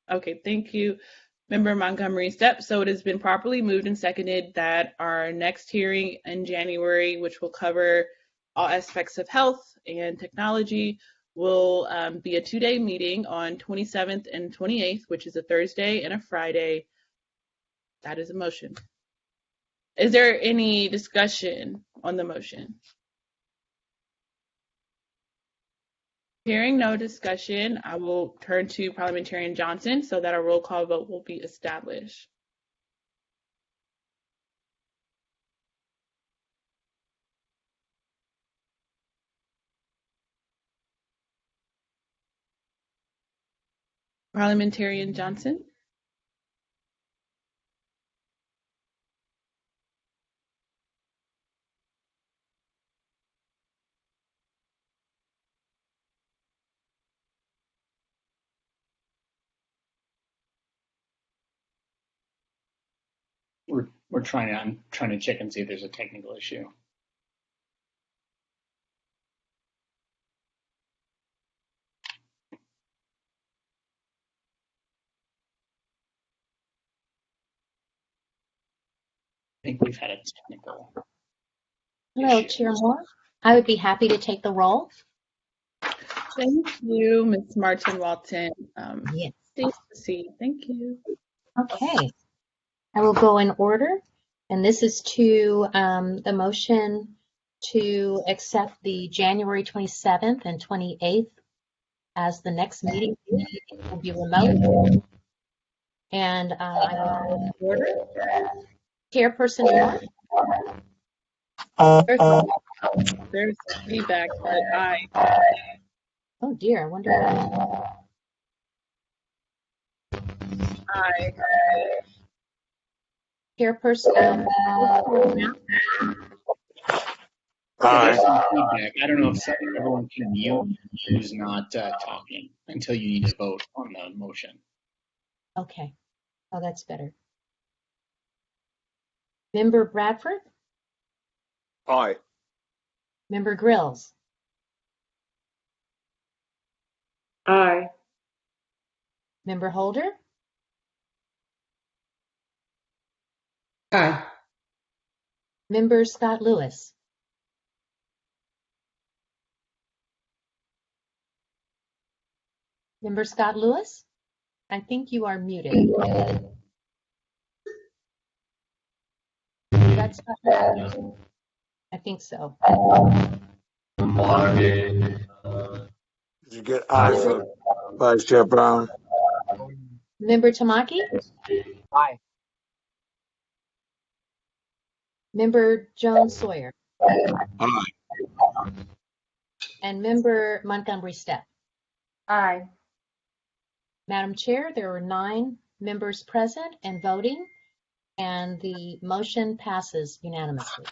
Okay, thank you, Member Montgomery Stepp. So it has been properly moved and seconded that our next hearing in January, which will cover all aspects of health and technology, will be a 2-day meeting on 27th and 28th, which is a Thursday and a Friday. That is a motion. Is there any discussion on the motion? Hearing no discussion, I will turn to Parliamentarian Johnson so that a roll call vote will be established. Parliamentarian Johnson? I'm trying to check and see if there's a technical issue. I think we've had a technical Hello, issue. Chair Moore. I would be happy to take the roll. Thank you, Ms. Martin Walton. Yes. Please proceed. Thank you. Okay. I will go in order, and this is to the motion to accept the January 27th and 28th as the next meeting. It will be remote. And I will go in order. Chairperson Moore. There's feedback, but Oh dear, I wonder why. Chairperson. There's some feedback. I don't know if everyone can mute who's not talking until you need to vote on the motion. Okay. Oh, that's better. Member Bradford? Aye. Member Grills? Aye. Member Holder? Aye. Member Scott Lewis? Member Scott Lewis? I think you are muted. That's not, I think so. Did you get aye for Vice Chair Brown? Member Tamaki? Aye. Member Jones Sawyer? Aye. And Member Montgomery Stepp? Aye. Madam Chair, there are 9 members present and voting, and the motion passes unanimously.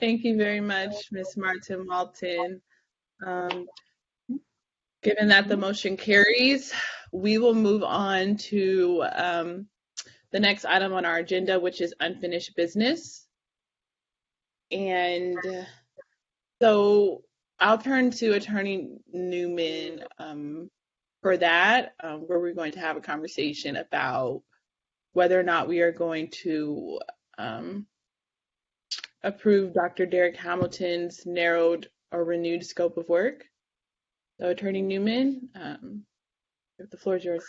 thank you very much, Ms. Martin Walton. Given that the motion carries, we will move on to the next item on our agenda, which is unfinished business. And so I'll turn to Attorney Newman for that, where we're going to have a conversation about whether or not we are going to approve Dr. Derek Hamilton's narrowed or renewed scope of work. So Attorney Newman, the floor is yours.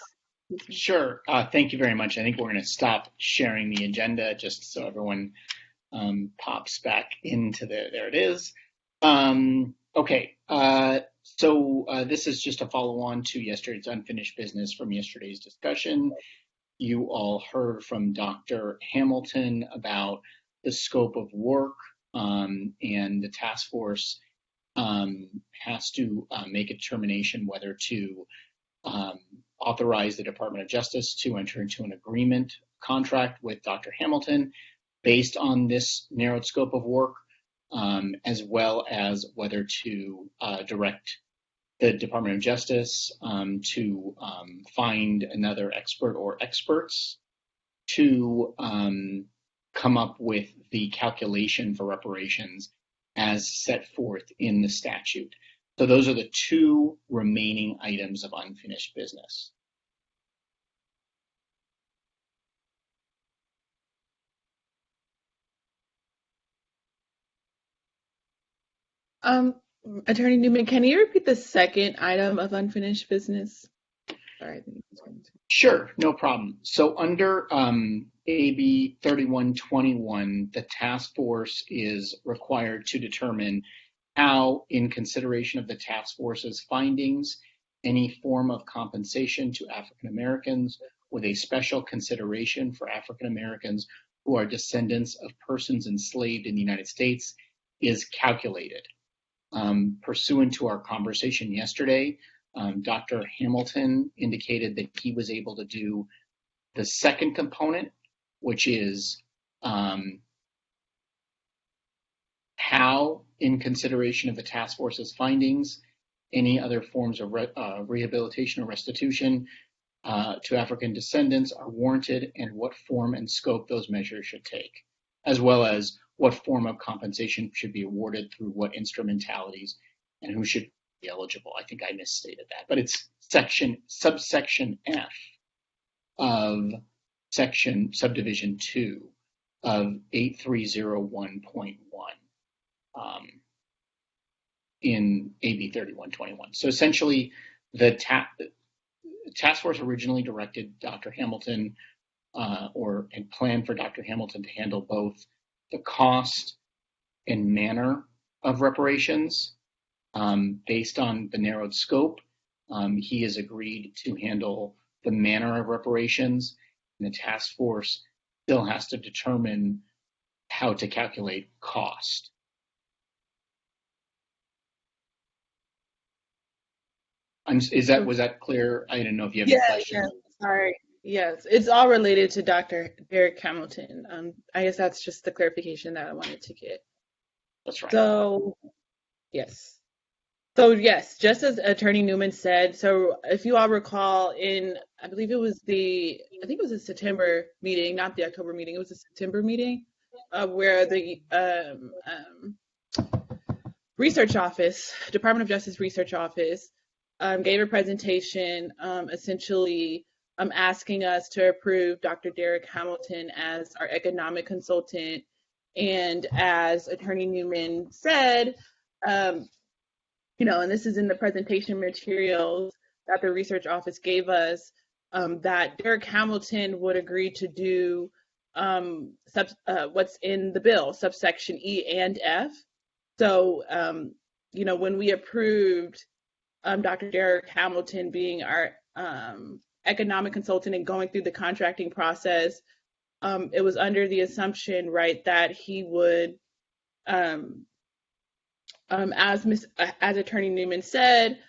Sure. Thank you very much. I think we're going to stop sharing the agenda just so everyone pops back into there it is. Okay. So this is just a follow on to yesterday's unfinished business from yesterday's discussion. You all heard from Dr. Hamilton about the scope of work, and the task force has to make a determination whether to authorize the Department of Justice to enter into an agreement contract with Dr. Hamilton based on this narrowed scope of work, as well as whether to direct the Department of Justice to find another expert or experts to come up with the calculation for reparations as set forth in the statute. So those are the two remaining items of unfinished business. Attorney Newman, can you repeat the second item of unfinished business? Sorry, I think it's going to. Sure, no problem. So under AB 3121, the task force is required to determine how, in consideration of the task force's findings, any form of compensation to African Americans with a special consideration for African Americans who are descendants of persons enslaved in the United States is calculated. Pursuant to our conversation yesterday, Dr. Hamilton indicated that he was able to do the second component, which is how, in consideration of the task force's findings, any other forms of rehabilitation or restitution to African descendants are warranted, and what form and scope those measures should take, as well as what form of compensation should be awarded through what instrumentalities and who should be eligible. I think I misstated that, but it's subsection F of subdivision 2 of 8301.1 in AB 3121. So essentially, the task force originally directed Dr. Hamilton and planned for Dr. Hamilton to handle both the cost and manner of reparations. Based on the narrowed scope, he has agreed to handle the manner of reparations, and the task force still has to determine how to calculate cost. Was that clear? I didn't know if you have any questions. Yeah, sorry. Yes, it's all related to Dr. Derek Hamilton. I guess that's just the clarification that I wanted to get. That's right. So, yes. So, yes, just as Attorney Newman said, so if you all recall I believe it was a September meeting, not the October meeting, it was a September meeting where the research office, Department of Justice Research Office, gave a presentation essentially asking us to approve Dr. Derek Hamilton as our economic consultant. And as Attorney Newman said, and this is in the presentation materials that the research office gave us, that Derek Hamilton would agree to do what's in the bill, subsection E and F. So, when we approved Dr. Derek Hamilton being our economic consultant and going through the contracting process, it was under the assumption, right, that he would, as Attorney Newman said,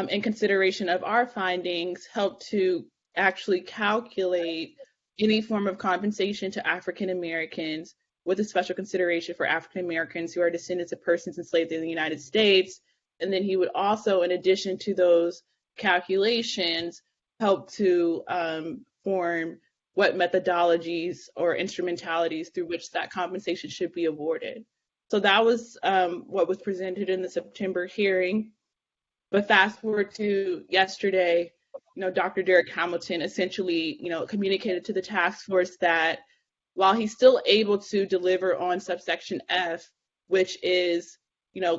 in consideration of our findings, help to actually calculate any form of compensation to African Americans with a special consideration for African Americans who are descendants of persons enslaved in the United States. And then he would also, in addition to those calculations, help to form what methodologies or instrumentalities through which that compensation should be awarded. So that was what was presented in the September hearing. But fast forward to yesterday, Dr. Derek Hamilton essentially, communicated to the task force that while he's still able to deliver on subsection F, which is,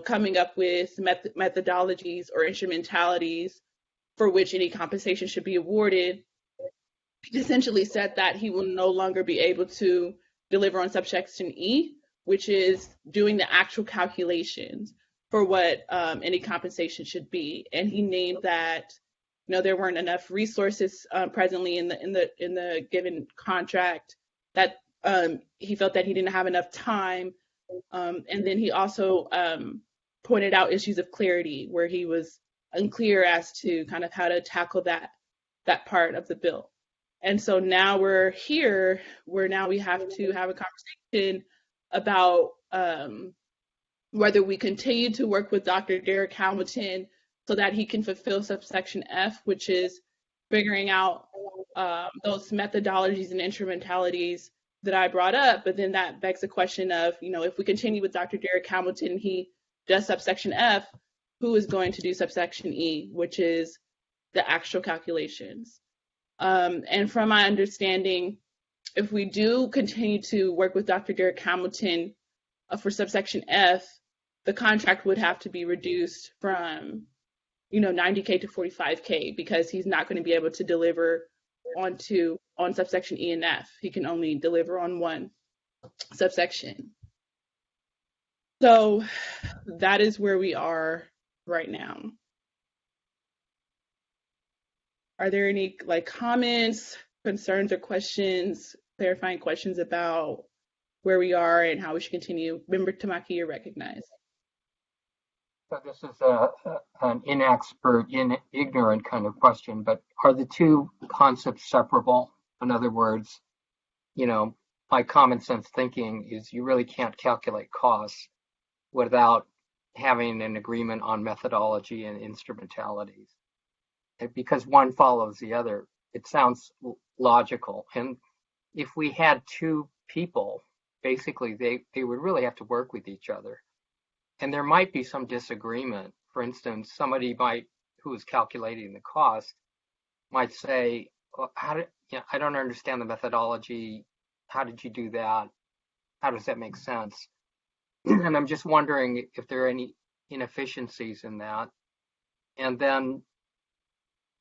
coming up with methodologies or instrumentalities for which any compensation should be awarded, he essentially said that he will no longer be able to deliver on subsection E, which is doing the actual calculations for what any compensation should be. And he named that, there weren't enough resources presently in the given contract, that he felt that he didn't have enough time. And then he also pointed out issues of clarity, where he was unclear as to kind of how to tackle that part of the bill. And so now we're here, where now we have to have a conversation about whether we continue to work with Dr. Derek Hamilton so that he can fulfill subsection F, which is figuring out those methodologies and instrumentalities that I brought up. But then that begs the question of, if we continue with Dr. Derek Hamilton, he does subsection F, who is going to do subsection E, which is the actual calculations. And from my understanding, if we do continue to work with Dr. Derek Hamilton for subsection F, the contract would have to be reduced from, $90K to $45K, because he's not going to be able to deliver on subsection E and F. He can only deliver on one subsection. So that is where we are right now. Are there any comments, concerns, or questions, clarifying questions about where we are and how we should continue? Member Tamaki, you're recognized. So this is an inexpert, ignorant kind of question, but are the two concepts separable? In other words, my common sense thinking is you really can't calculate costs without having an agreement on methodology and instrumentalities. Because one follows the other. It sounds logical. And if we had two people, basically they would really have to work with each other. And there might be some disagreement. For instance, somebody who is calculating the cost might say, well, I don't understand the methodology. How did you do that? How does that make sense? And I'm just wondering if there are any inefficiencies in that. And then,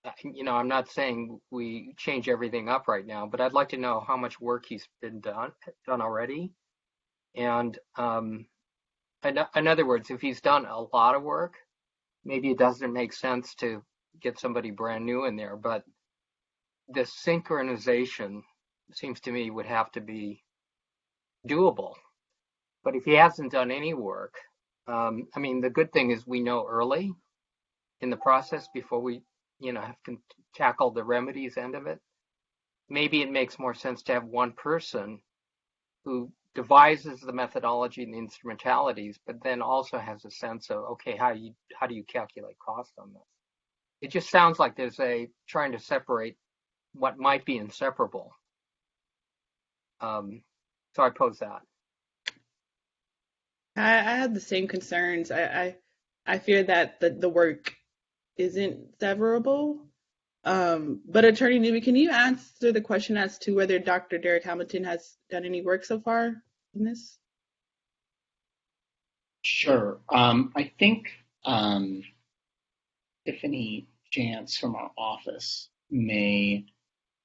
I'm not saying we change everything up right now, but I'd like to know how much work he's been done already. And in other words, if he's done a lot of work, maybe it doesn't make sense to get somebody brand new in there. But the synchronization seems to me would have to be doable. But if he hasn't done any work, the good thing is we know early in the process before we have to tackle the remedies end of it. Maybe it makes more sense to have one person who devises the methodology and the instrumentalities, but then also has a sense of, okay, how do you calculate cost on this? It just sounds like there's trying to separate what might be inseparable. So I pose that. I had the same concerns. I fear that the work isn't severable. But Attorney Newby, can you answer the question as to whether Dr. Derek Hamilton has done any work so far in this? Sure. I think Tiffany Jantz from our office may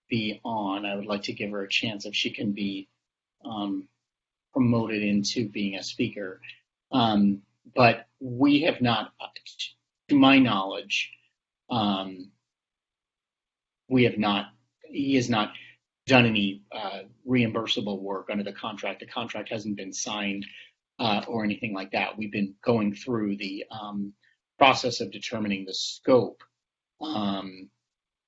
be on. I would like to give her a chance if she can be promoted into being a speaker. But we have not, to my knowledge, he has not done any reimbursable work under the contract. The contract hasn't been signed or anything like that. We've been going through the process of determining the scope of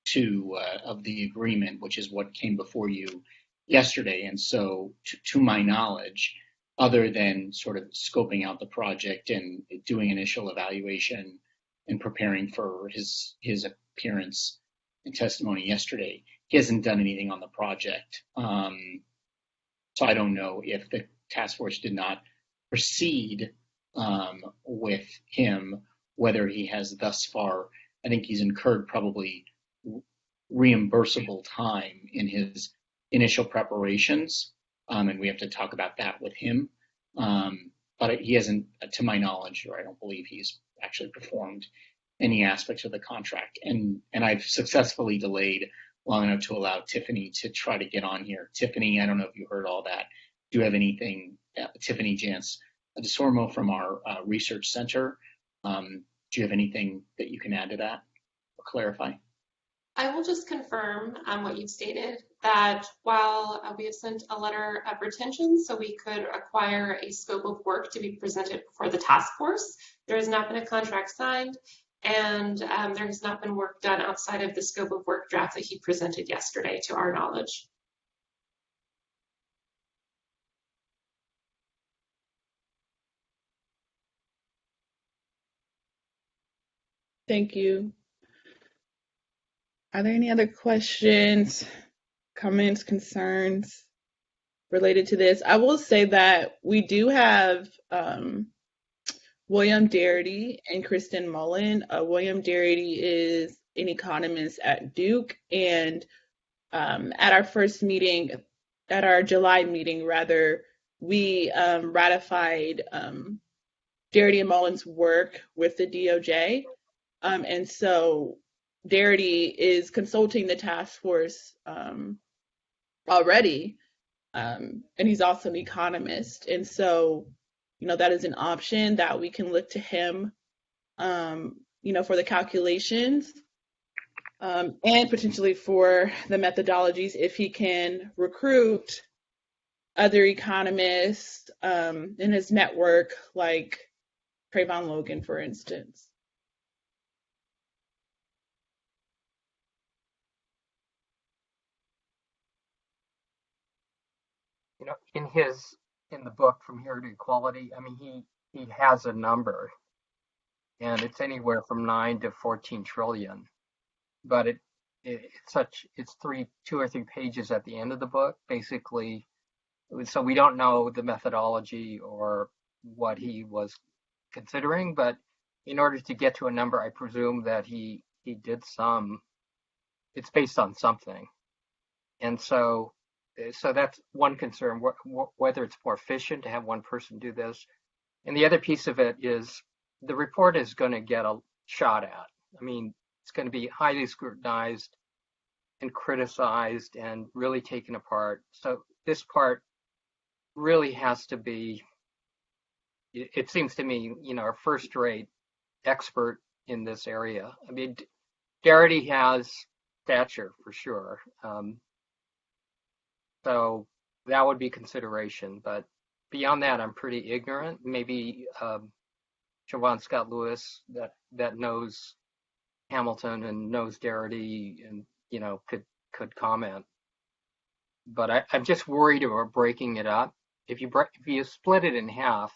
the agreement, which is what came before you yesterday. And so, to my knowledge, other than sort of scoping out the project and doing initial evaluation and preparing for his appearance and testimony yesterday, he hasn't done anything on the project. So I don't know if the task force did not proceed with him, whether he has thus far. I think he's incurred probably reimbursable time in his initial preparations, and we have to talk about that with him. But he hasn't, to my knowledge, or I don't believe he's actually performed any aspects of the contract. And I've successfully delayed long enough to allow Tiffany to try to get on here. Tiffany, I don't know if you heard all that. Do you have anything, Tiffany Jantz DeSormo from our research center? Do you have anything that you can add to that or clarify? I will just confirm what you've stated, that while we have sent a letter of retention so we could acquire a scope of work to be presented before the task force, there has not been a contract signed, and there has not been work done outside of the scope of work draft that he presented yesterday, to our knowledge. Thank you. Are there any other questions, comments, concerns related to this? I will say that we do have William Darity and Kristen Mullen. William Darity is an economist at Duke, and at our first meeting, at our July meeting rather, we ratified Darity and Mullen's work with the DOJ. And so Darity is consulting the task force already, and he's also an economist. And so, that is an option that we can look to him, for the calculations, and potentially for the methodologies if he can recruit other economists in his network, like Trayvon Logan, for instance. In the book From Here to Equality, I mean, he has a number, and it's anywhere from 9 to 14 trillion. But it's 2 or 3 pages at the end of the book, basically. So we don't know the methodology or what he was considering, but in order to get to a number, I presume that he did it's based on something. And so that's one concern, whether it's more efficient to have one person do this. And the other piece of it is the report is going to get a shot at. I mean, it's going to be highly scrutinized and criticized and really taken apart. So this part really has to be, it seems to me, a first-rate expert in this area. I mean, Darity has stature for sure. So that would be consideration. But beyond that, I'm pretty ignorant. Maybe Siobhan Scott Lewis that knows Hamilton and knows Darity and, could comment. But I'm just worried about breaking it up. If you split it in half,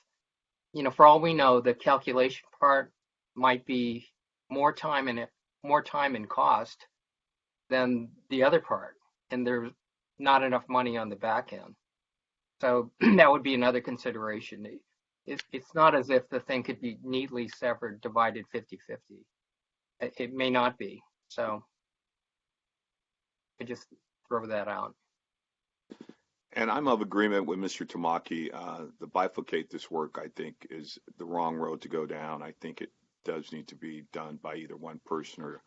for all we know, the calculation part might be more time and cost than the other part. And there's not enough money on the back end. So that would be another consideration. It's not as if the thing could be neatly severed, divided 50-50. It may not be. So I just throw that out. And I'm of agreement with Mr. Tamaki. The bifurcate this work, I think, is the wrong road to go down. I think it does need to be done by either one person or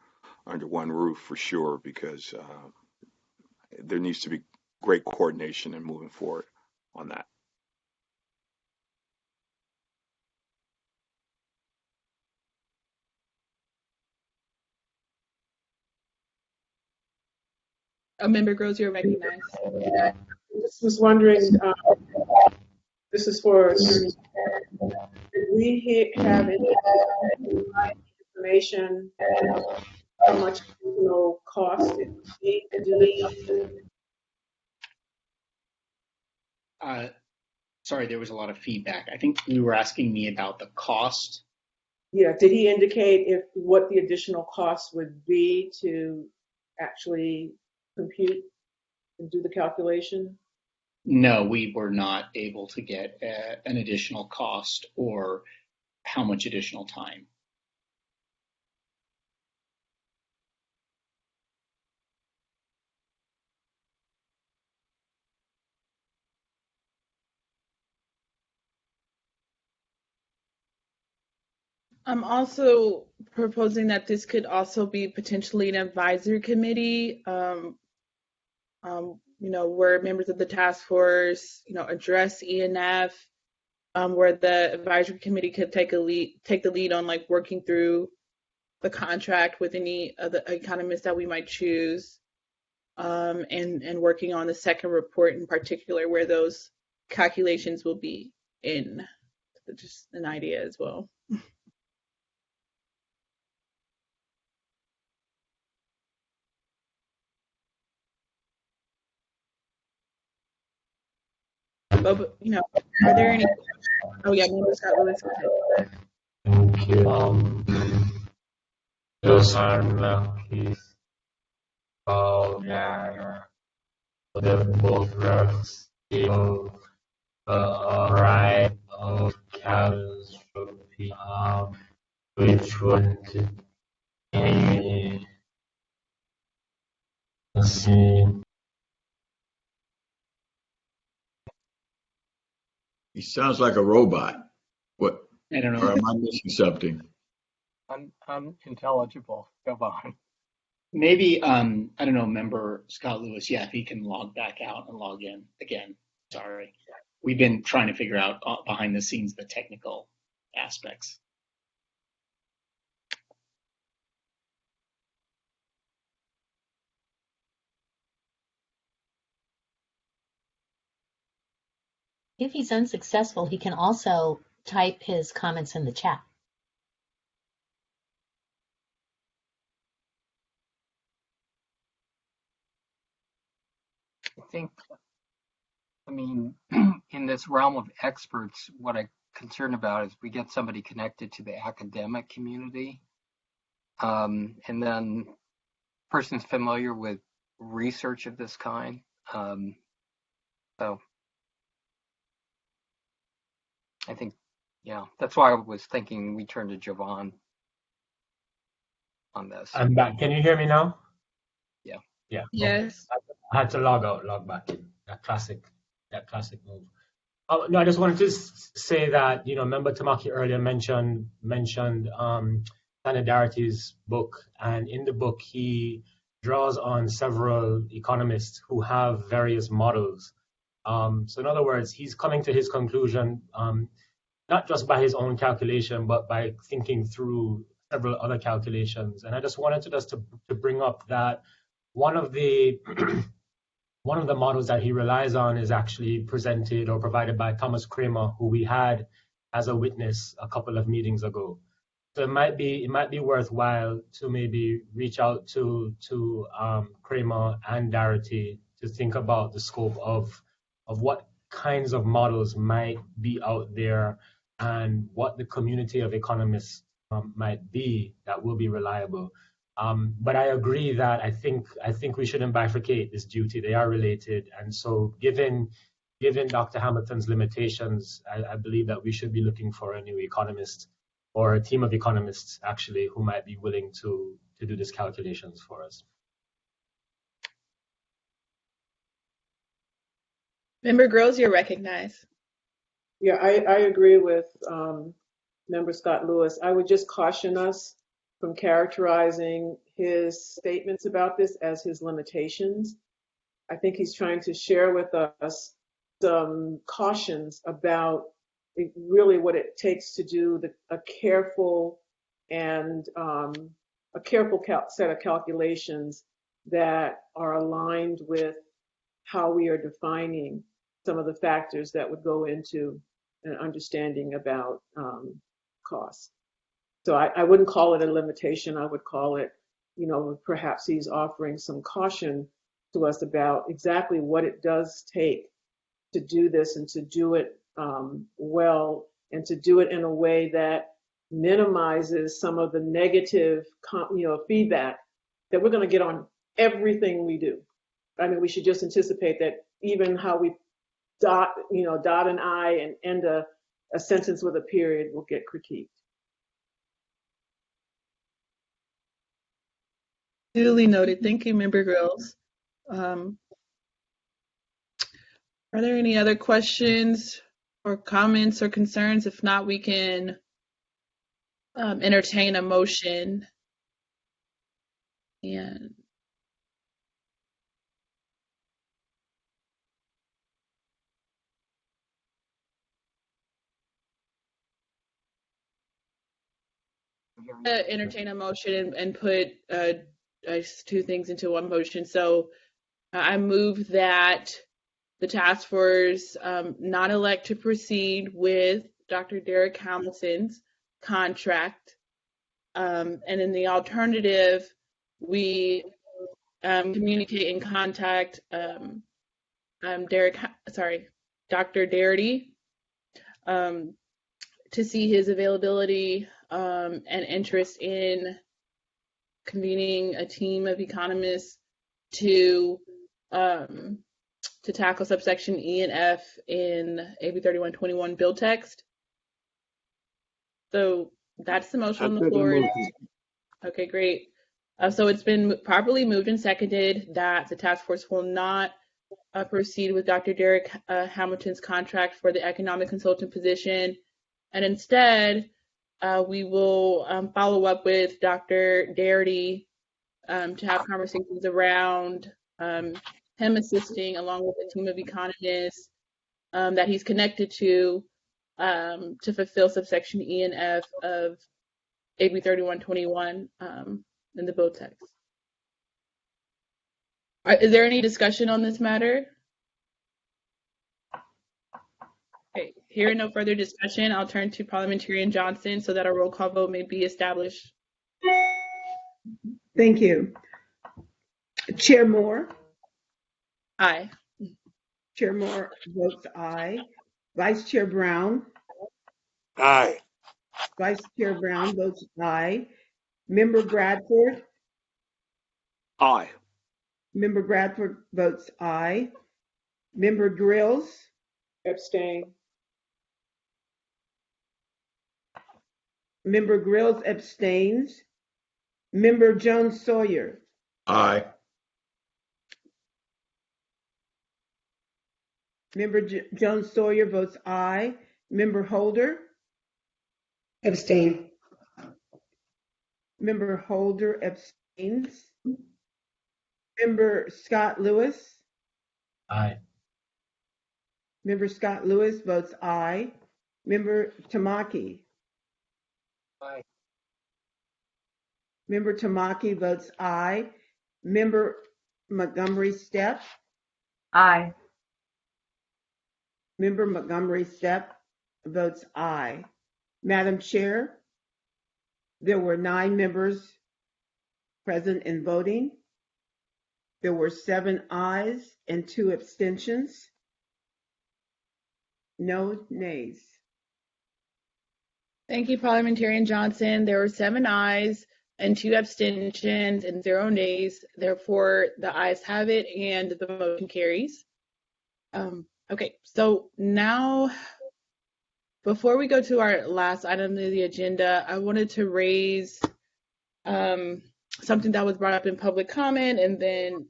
under one roof for sure, because there needs to be great coordination and moving forward on that. Member Groves, you're recognized. I just was wondering, this is for attorneys. Did we have any information how much cost it would be to do this? Sorry, there was a lot of feedback. I think you were asking me about the cost. Yeah, did he indicate what the additional cost would be to actually compute and do the calculation? No, we were not able to get an additional cost or how much additional time. I'm also proposing that this could also be potentially an advisory committee, where members of the task force, address ENF, where the advisory committee could take the lead on like working through the contract with any of the economists that we might choose, and working on the second report in particular where those calculations will be in. Just an idea as well. But, you know, are there any? Oh yeah, Member Scott Lewis. Go ahead. Thank you. Those are lucky. Oh, yeah. The both works still right of catastrophe, which would be see. He sounds like a robot. What? I don't Or know. am I missing something? Unintelligible. Go on. Maybe, I don't know, member Scott Lewis, yeah, if he can log back out and log in again. Sorry. We've been trying to figure out behind the scenes the technical aspects. If he's unsuccessful, he can also type his comments in the chat. I mean, in this realm of experts, what I'm concerned about is we get somebody connected to the academic community, and then person's familiar with research of this kind. So I think, yeah, that's why I was thinking we turn to Javon on this. I'm back. Can you hear me now? Yeah. Yeah. Yes. Okay. I had to log back in. That classic move. No, I just wanted to say that, you know, Member Tamaki earlier mentioned Sanidarity's book, and in the book he draws on several economists who have various models. So in other words, he's coming to his conclusion not just by his own calculation, but by thinking through several other calculations. And I just wanted to bring up that one of the models that he relies on is actually presented or provided by Thomas Kramer, who we had as a witness a couple of meetings ago. So it might be worthwhile to maybe reach out to Kramer and Darity to think about the scope of what kinds of models might be out there and what the community of economists might be that will be reliable. But I agree that I think we shouldn't bifurcate this duty. They are related, and so given Dr. Hamilton's limitations, I believe that we should be looking for a new economist or a team of economists actually who might be willing to do these calculations for us. Member Groves, you're recognized. Yeah, I agree with Member Scott Lewis. I would just caution us from characterizing his statements about this as his limitations. I think he's trying to share with us some cautions about really what it takes to do a careful set of calculations that are aligned with how we are defining some of the factors that would go into an understanding about cost. So I wouldn't call it a limitation. I would call it, perhaps he's offering some caution to us about exactly what it does take to do this and to do it well, and to do it in a way that minimizes some of the negative, feedback that we're going to get on everything we do. I mean, we should just anticipate that even how we dot an I and end a sentence with a period will get critiqued. Duly noted. Thank you, Member Groves. Are there any other questions or comments or concerns? If not, we can entertain a motion. And to entertain a motion and put two things into one motion. So I move that the task force not elect to proceed with Dr. Derek Hamilton's contract. And in the alternative, we communicate and contact Dr. Darity to see his availability and interest in convening a team of economists to tackle subsection E and F in AB 3121 bill text. So that's the motion on the floor. Okay, great. So it's been properly moved and seconded that the task force will not proceed with Dr. Derek Hamilton's contract for the economic consultant position, and instead we will follow up with Dr. Darity to have conversations around him assisting along with a team of economists that he's connected to fulfill subsection E and F of AB 3121 in the bill text. Is there any discussion on this matter? Okay, hearing no further discussion, I'll turn to Parliamentarian Johnson so that a roll call vote may be established. Thank you. Chair Moore? Aye. Chair Moore votes aye. Vice Chair Brown? Aye. Vice Chair Brown votes aye. Member Bradford? Aye. Member Bradford votes aye. Member Grills? Abstain. Member Grills abstains. Member Jones Sawyer? Aye. Member Jones Sawyer votes aye. Member Holder? Abstain. Member Holder abstains. Member Scott Lewis? Aye. Member Scott Lewis votes aye. Member Tamaki? Aye. Member Tamaki votes aye. Member Montgomery Stepp? Aye. Member Montgomery Stepp votes aye. Madam Chair, there were 9 members present and voting. There were 7 ayes and 2 abstentions. No nays. Thank you, Parliamentarian Johnson. There were 7 ayes and 2 abstentions and 0 nays. Therefore, the ayes have it and the motion carries. Okay, so now, before we go to our last item of the agenda, I wanted to raise something that was brought up in public comment, and then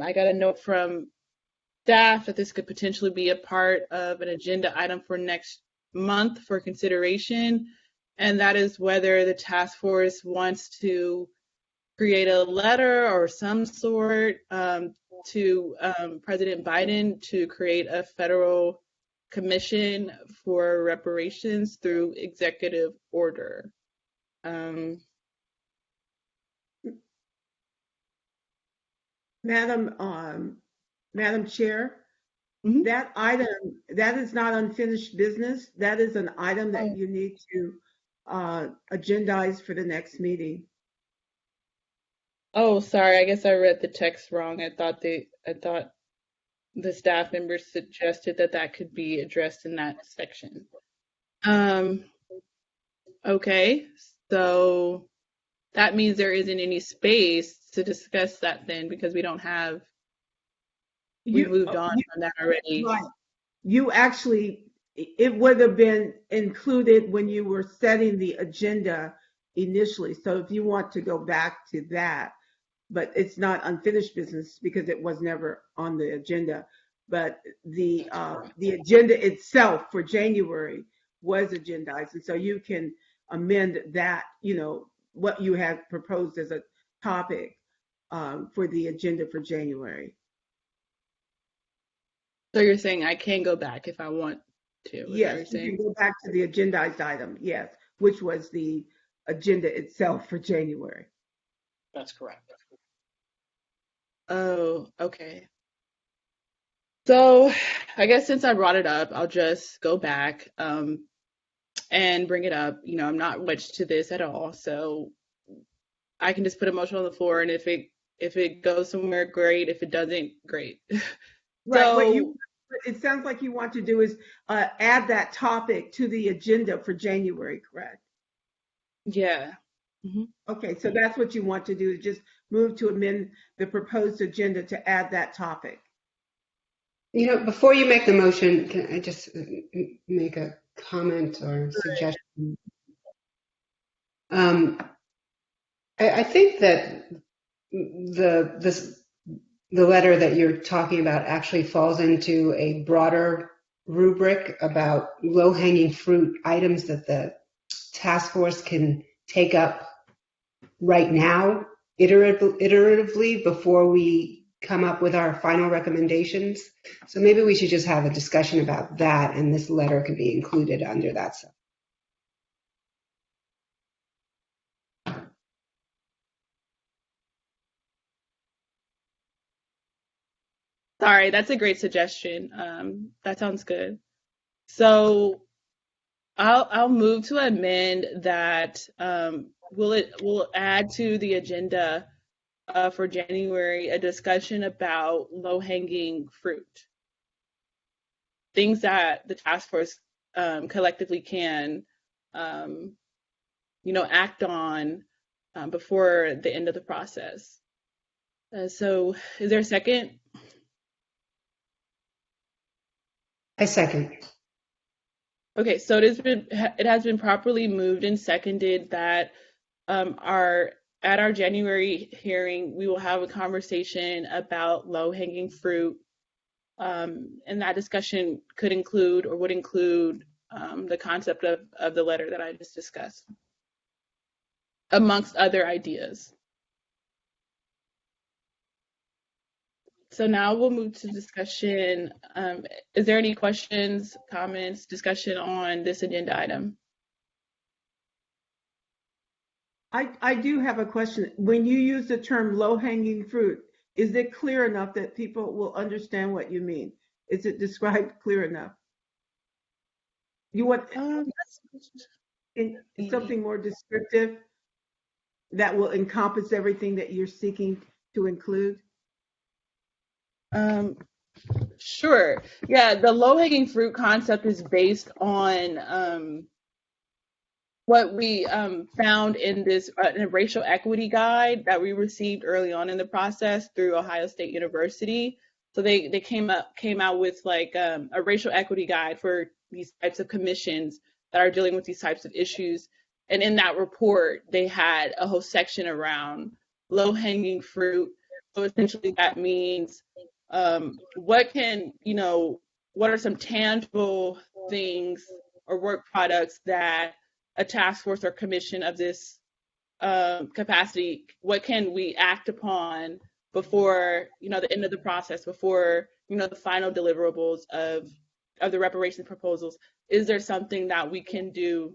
I got a note from staff that this could potentially be a part of an agenda item for next month for consideration, and that is whether the task force wants to create a letter or some sort to President Biden to create a federal commission for reparations through executive order. Madam Chair, that item, that is not unfinished business. That is an item that you need to agendize for the next meeting. Oh, sorry. I guess I read the text wrong. I thought the staff members suggested that could be addressed in that section. Okay, so that means there isn't any space to discuss that then, because we don't have. We moved on from that already. Right. You actually, it would have been included when you were setting the agenda initially. So if you want to go back to that, but it's not unfinished business because it was never on the agenda. But the agenda itself for January was agendized, and so you can amend that. You know what you had proposed as a topic for the agenda for January. So you're saying I can go back if I want to? Yes, you can go back to the agendized item. Yes, which was the agenda itself for January. That's correct. Oh, okay. So I guess since I brought it up, I'll just go back and bring it up. You know, I'm not wedged to this at all, so I can just put a motion on the floor, and if it goes somewhere, great. If it doesn't, great. Right. So It sounds like you want to do is add that topic to the agenda for January, correct? yeah. Mhm. Okay, so that's what you want to do, is just move to amend the proposed agenda to add that topic. You know, before you make the motion, can I just make a comment or suggestion? I think that the letter that you're talking about actually falls into a broader rubric about low-hanging fruit items that the task force can take up right now, iteratively, before we come up with our final recommendations. So maybe we should just have a discussion about that, and this letter could be included under that. Sorry, that's a great suggestion. That sounds good. So I'll move to amend that. We'll add to the agenda for January a discussion about low-hanging fruit, things that the task force collectively can, act on before the end of the process. So, is there a second? I second. Okay, so it has been properly moved and seconded that at our January hearing, we will have a conversation about low-hanging fruit, and that discussion could include or would include the concept of the letter that I just discussed, amongst other ideas. So now we'll move to discussion. Is there any questions, comments, discussion on this agenda item? I do have a question. When you use the term low-hanging fruit, is it clear enough that people will understand what you mean? Is it described clear enough? You want something more descriptive that will encompass everything that you're seeking to include? Sure. Yeah, the low-hanging fruit concept is based on what we found in this in a racial equity guide that we received early on in the process through Ohio State University. So they came out with like a racial equity guide for these types of commissions that are dealing with these types of issues. And in that report, they had a whole section around low-hanging fruit. So essentially that means what are some tangible things or work products that a task force or commission of this capacity, what can we act upon before the end of the process, before the final deliverables of the reparations proposals? Is there something that we can do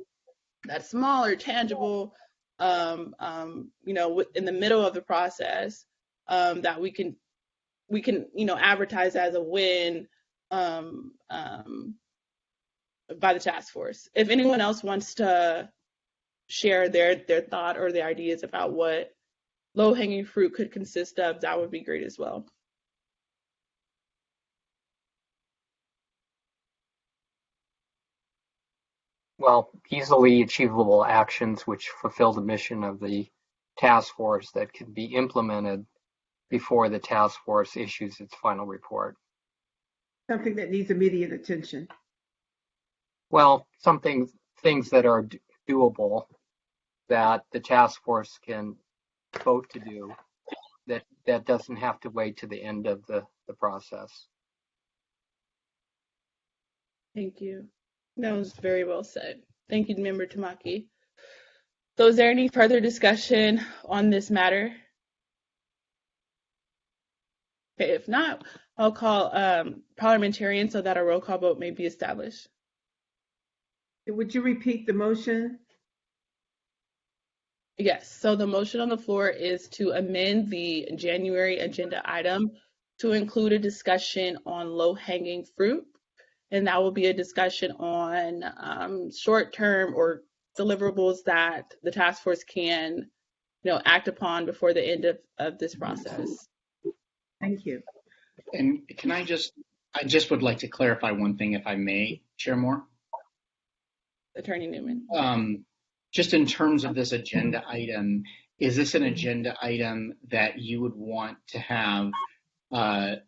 that's small or tangible, in the middle of the process, that we can advertise as a win by the task force? If anyone else wants to share their thought or their ideas about what low-hanging fruit could consist of, that would be great as well. Well, easily achievable actions which fulfill the mission of the task force that can be implemented before the task force issues its final report. Something that needs immediate attention. Well, things that are doable that the task force can vote to do, that doesn't have to wait to the end of the process. Thank you. That was very well said. Thank you, Member Tamaki. So is there any further discussion on this matter? Okay, if not, I'll call parliamentarian so that a roll call vote may be established. Would you repeat the motion? Yes, so the motion on the floor is to amend the January agenda item to include a discussion on low-hanging fruit, and that will be a discussion on short-term or deliverables that the task force can, act upon before the end of this process. Thank you. And I just would like to clarify one thing, if I may, Chair Moore. Attorney Newman. Just in terms of this agenda item, is this an agenda item that you would want to have an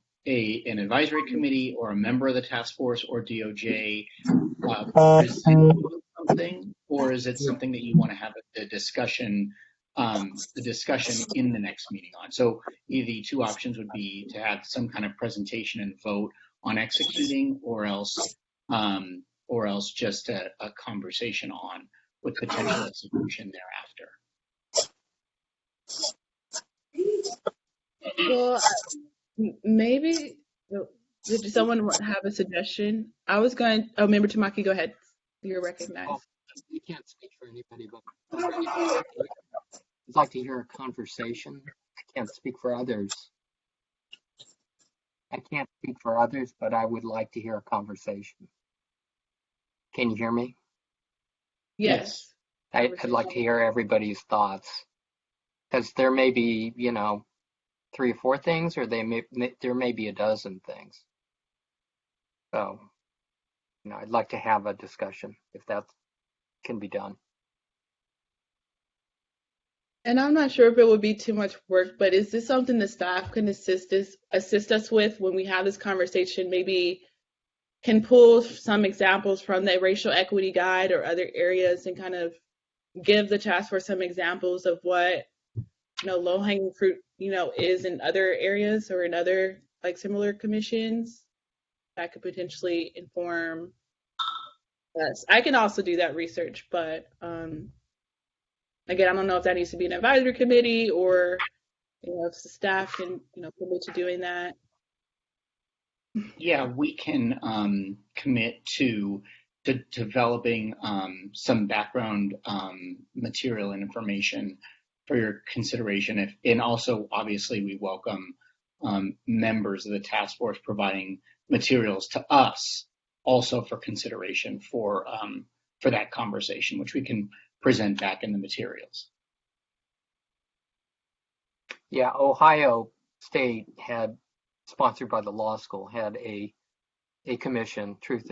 advisory committee or a member of the task force or DOJ present something, or is it something that you want to have the discussion in the next meeting on? So the two options would be to have some kind of presentation and vote on executing, or else just a conversation on with potential execution thereafter. Well, maybe, did someone have a suggestion? I was going, Member Tamaki, go ahead. You're recognized. Oh, I can't speak for anybody, but I'd like to hear a conversation. I can't speak for others. But I would like to hear a conversation. Can you hear me? Yes. I'd like to hear everybody's thoughts, because there may be, 3 or 4 things, or there may be a dozen things. So, I'd like to have a discussion if that can be done. And I'm not sure if it would be too much work, but is this something the staff can assist us with when we have this conversation? Maybe can pull some examples from the racial equity guide or other areas and kind of give the task force some examples of what, low-hanging fruit, is in other areas or in other similar commissions that could potentially inform us. I can also do that research, but again, I don't know if that needs to be an advisory committee or if the staff can commit to doing that. Yeah, we can commit to developing some background material and information for your consideration. And also, obviously, we welcome members of the task force providing materials to us also for consideration for that conversation, which we can present back in the materials. Yeah, Ohio State had, sponsored by the law school, had a commission, Truth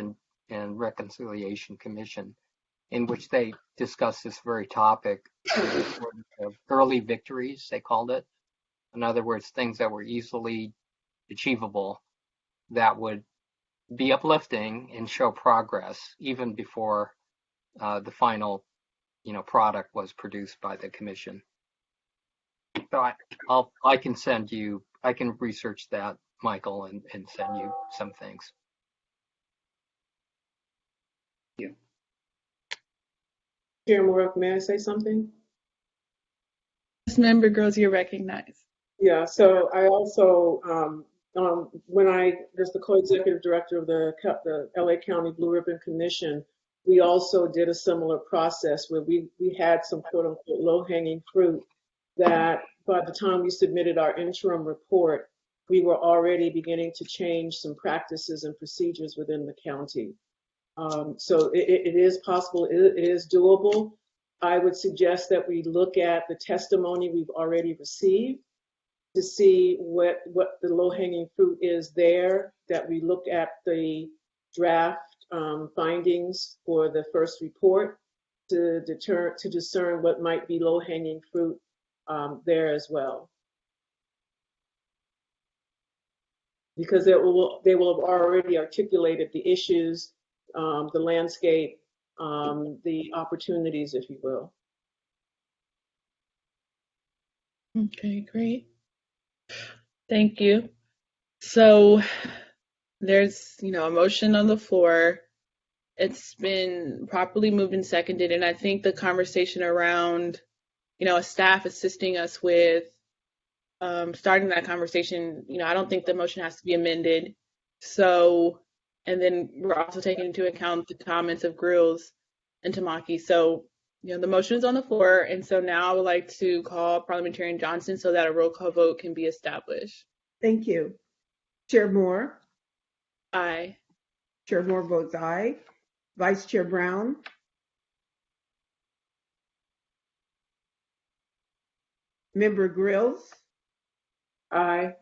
and Reconciliation Commission, in which they discussed this very topic of early victories, they called it. In other words, things that were easily achievable that would be uplifting and show progress even before the final, product was produced by the commission. So I can research that, Michael, and send you some things. Thank you. Chair Moore, may I say something? Yes, Member Girls, you're recognized. Yeah, so I also, when I was the co-executive director of the LA County Blue Ribbon Commission, we also did a similar process where we had some quote unquote low-hanging fruit that by the time we submitted our interim report, we were already beginning to change some practices and procedures within the county. So it is possible, it is doable. I would suggest that we look at the testimony we've already received to see what the low-hanging fruit is there, that we look at the draft findings for the first report to discern what might be low-hanging fruit there as well. Because they will have already articulated the issues, the landscape, the opportunities, if you will. Okay, great. Thank you. So there's, a motion on the floor. It's been properly moved and seconded, and I think the conversation around, a staff assisting us with starting that conversation, I don't think the motion has to be amended. So, and then we're also taking into account the comments of Grills and Tamaki. So The motion is on the floor, and so now I would like to call Parliamentarian Johnson so that a roll call vote can be established. Thank you. Chair Moore? Aye. Chair Moore votes aye. Vice Chair Brown? Member Grills? Aye.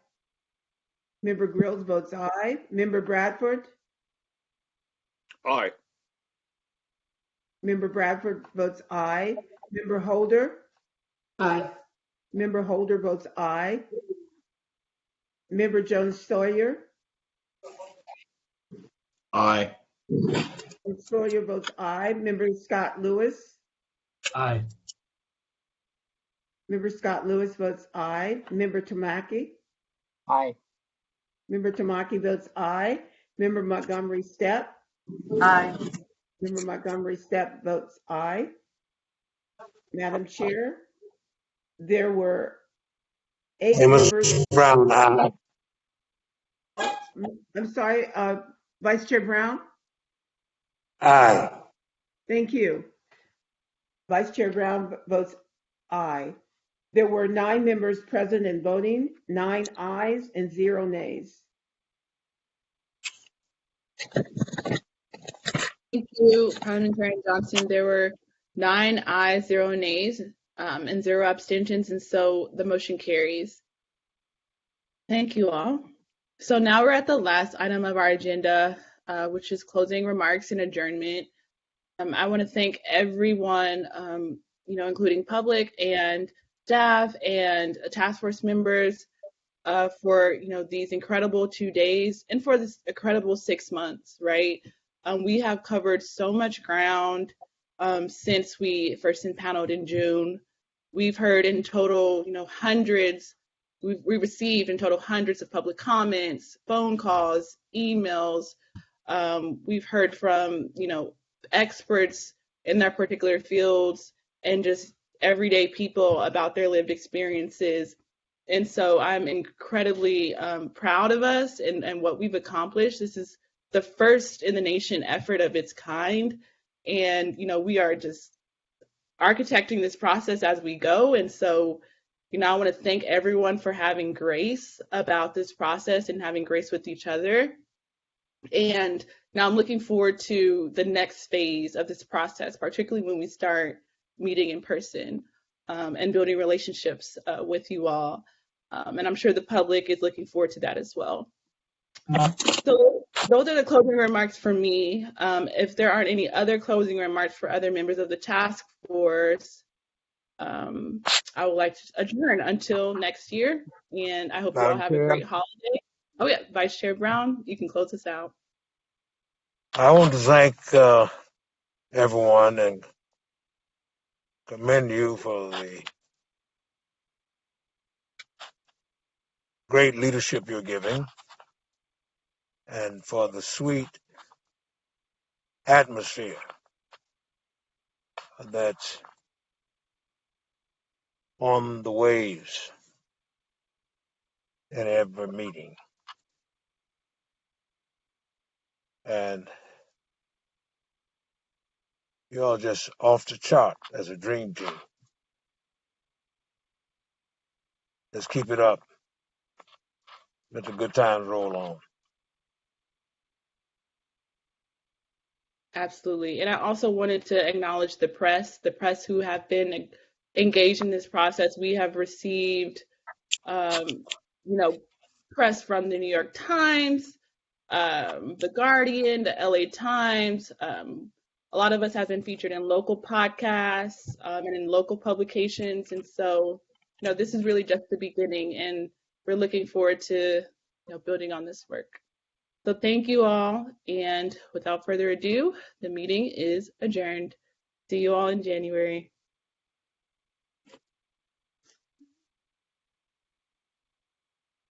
Member Grills votes aye. Member Bradford? Aye. Member Bradford votes aye. Member Holder? Aye. Member Holder votes aye. Member Jones Sawyer? Aye. Member Sawyer votes aye. Member Scott Lewis? Aye. Member Scott Lewis votes aye. Member Tamaki? Aye. Member Tamaki votes aye. Member Montgomery Stepp? Aye. Member Montgomery Stepp votes aye. Madam Chair, there were 8 Amos members. Brown, aye. I'm sorry, Vice Chair Brown? Aye. Thank you. Vice Chair Brown votes aye. There were 9 members present and voting, 9 ayes and 0 nays. Thank you, Parliamentarian Johnson. There were 9 ayes, 0 nays, and 0 abstentions, and so the motion carries. Thank you all. So now we're at the last item of our agenda, which is closing remarks and adjournment. I want to thank everyone, including public and staff and task force members for, these incredible 2 days and for this incredible 6 months, right? We have covered so much ground since we first impaneled in June. We've heard in total, hundreds. We received in total hundreds of public comments, phone calls, emails. We've heard from, experts in their particular fields and just everyday people about their lived experiences. And so I'm incredibly proud of us and what we've accomplished. This is the first in the nation effort of its kind. And, we are just architecting this process as we go. And so, I want to thank everyone for having grace about this process and having grace with each other. And now I'm looking forward to the next phase of this process, particularly when we start meeting in person and building relationships with you all. And I'm sure the public is looking forward to that as well. So those are the closing remarks for me. If there aren't any other closing remarks for other members of the task force, I would like to adjourn until next year. And I hope you all have a great holiday. Oh yeah, Vice Chair Brown, you can close us out. I want to thank everyone and commend you for the great leadership you're giving and for the sweet atmosphere that's on the waves in every meeting. And you're all just off the chart as a dream team. Let's keep it up. Let the good times roll on. Absolutely. And I also wanted to acknowledge the press who have been engaged in this process. We have received, press from the New York Times, the Guardian, the LA Times. A lot of us have been featured in local podcasts and in local publications. And so, this is really just the beginning, and we're looking forward to, building on this work. So thank you all. And without further ado, the meeting is adjourned. See you all in January.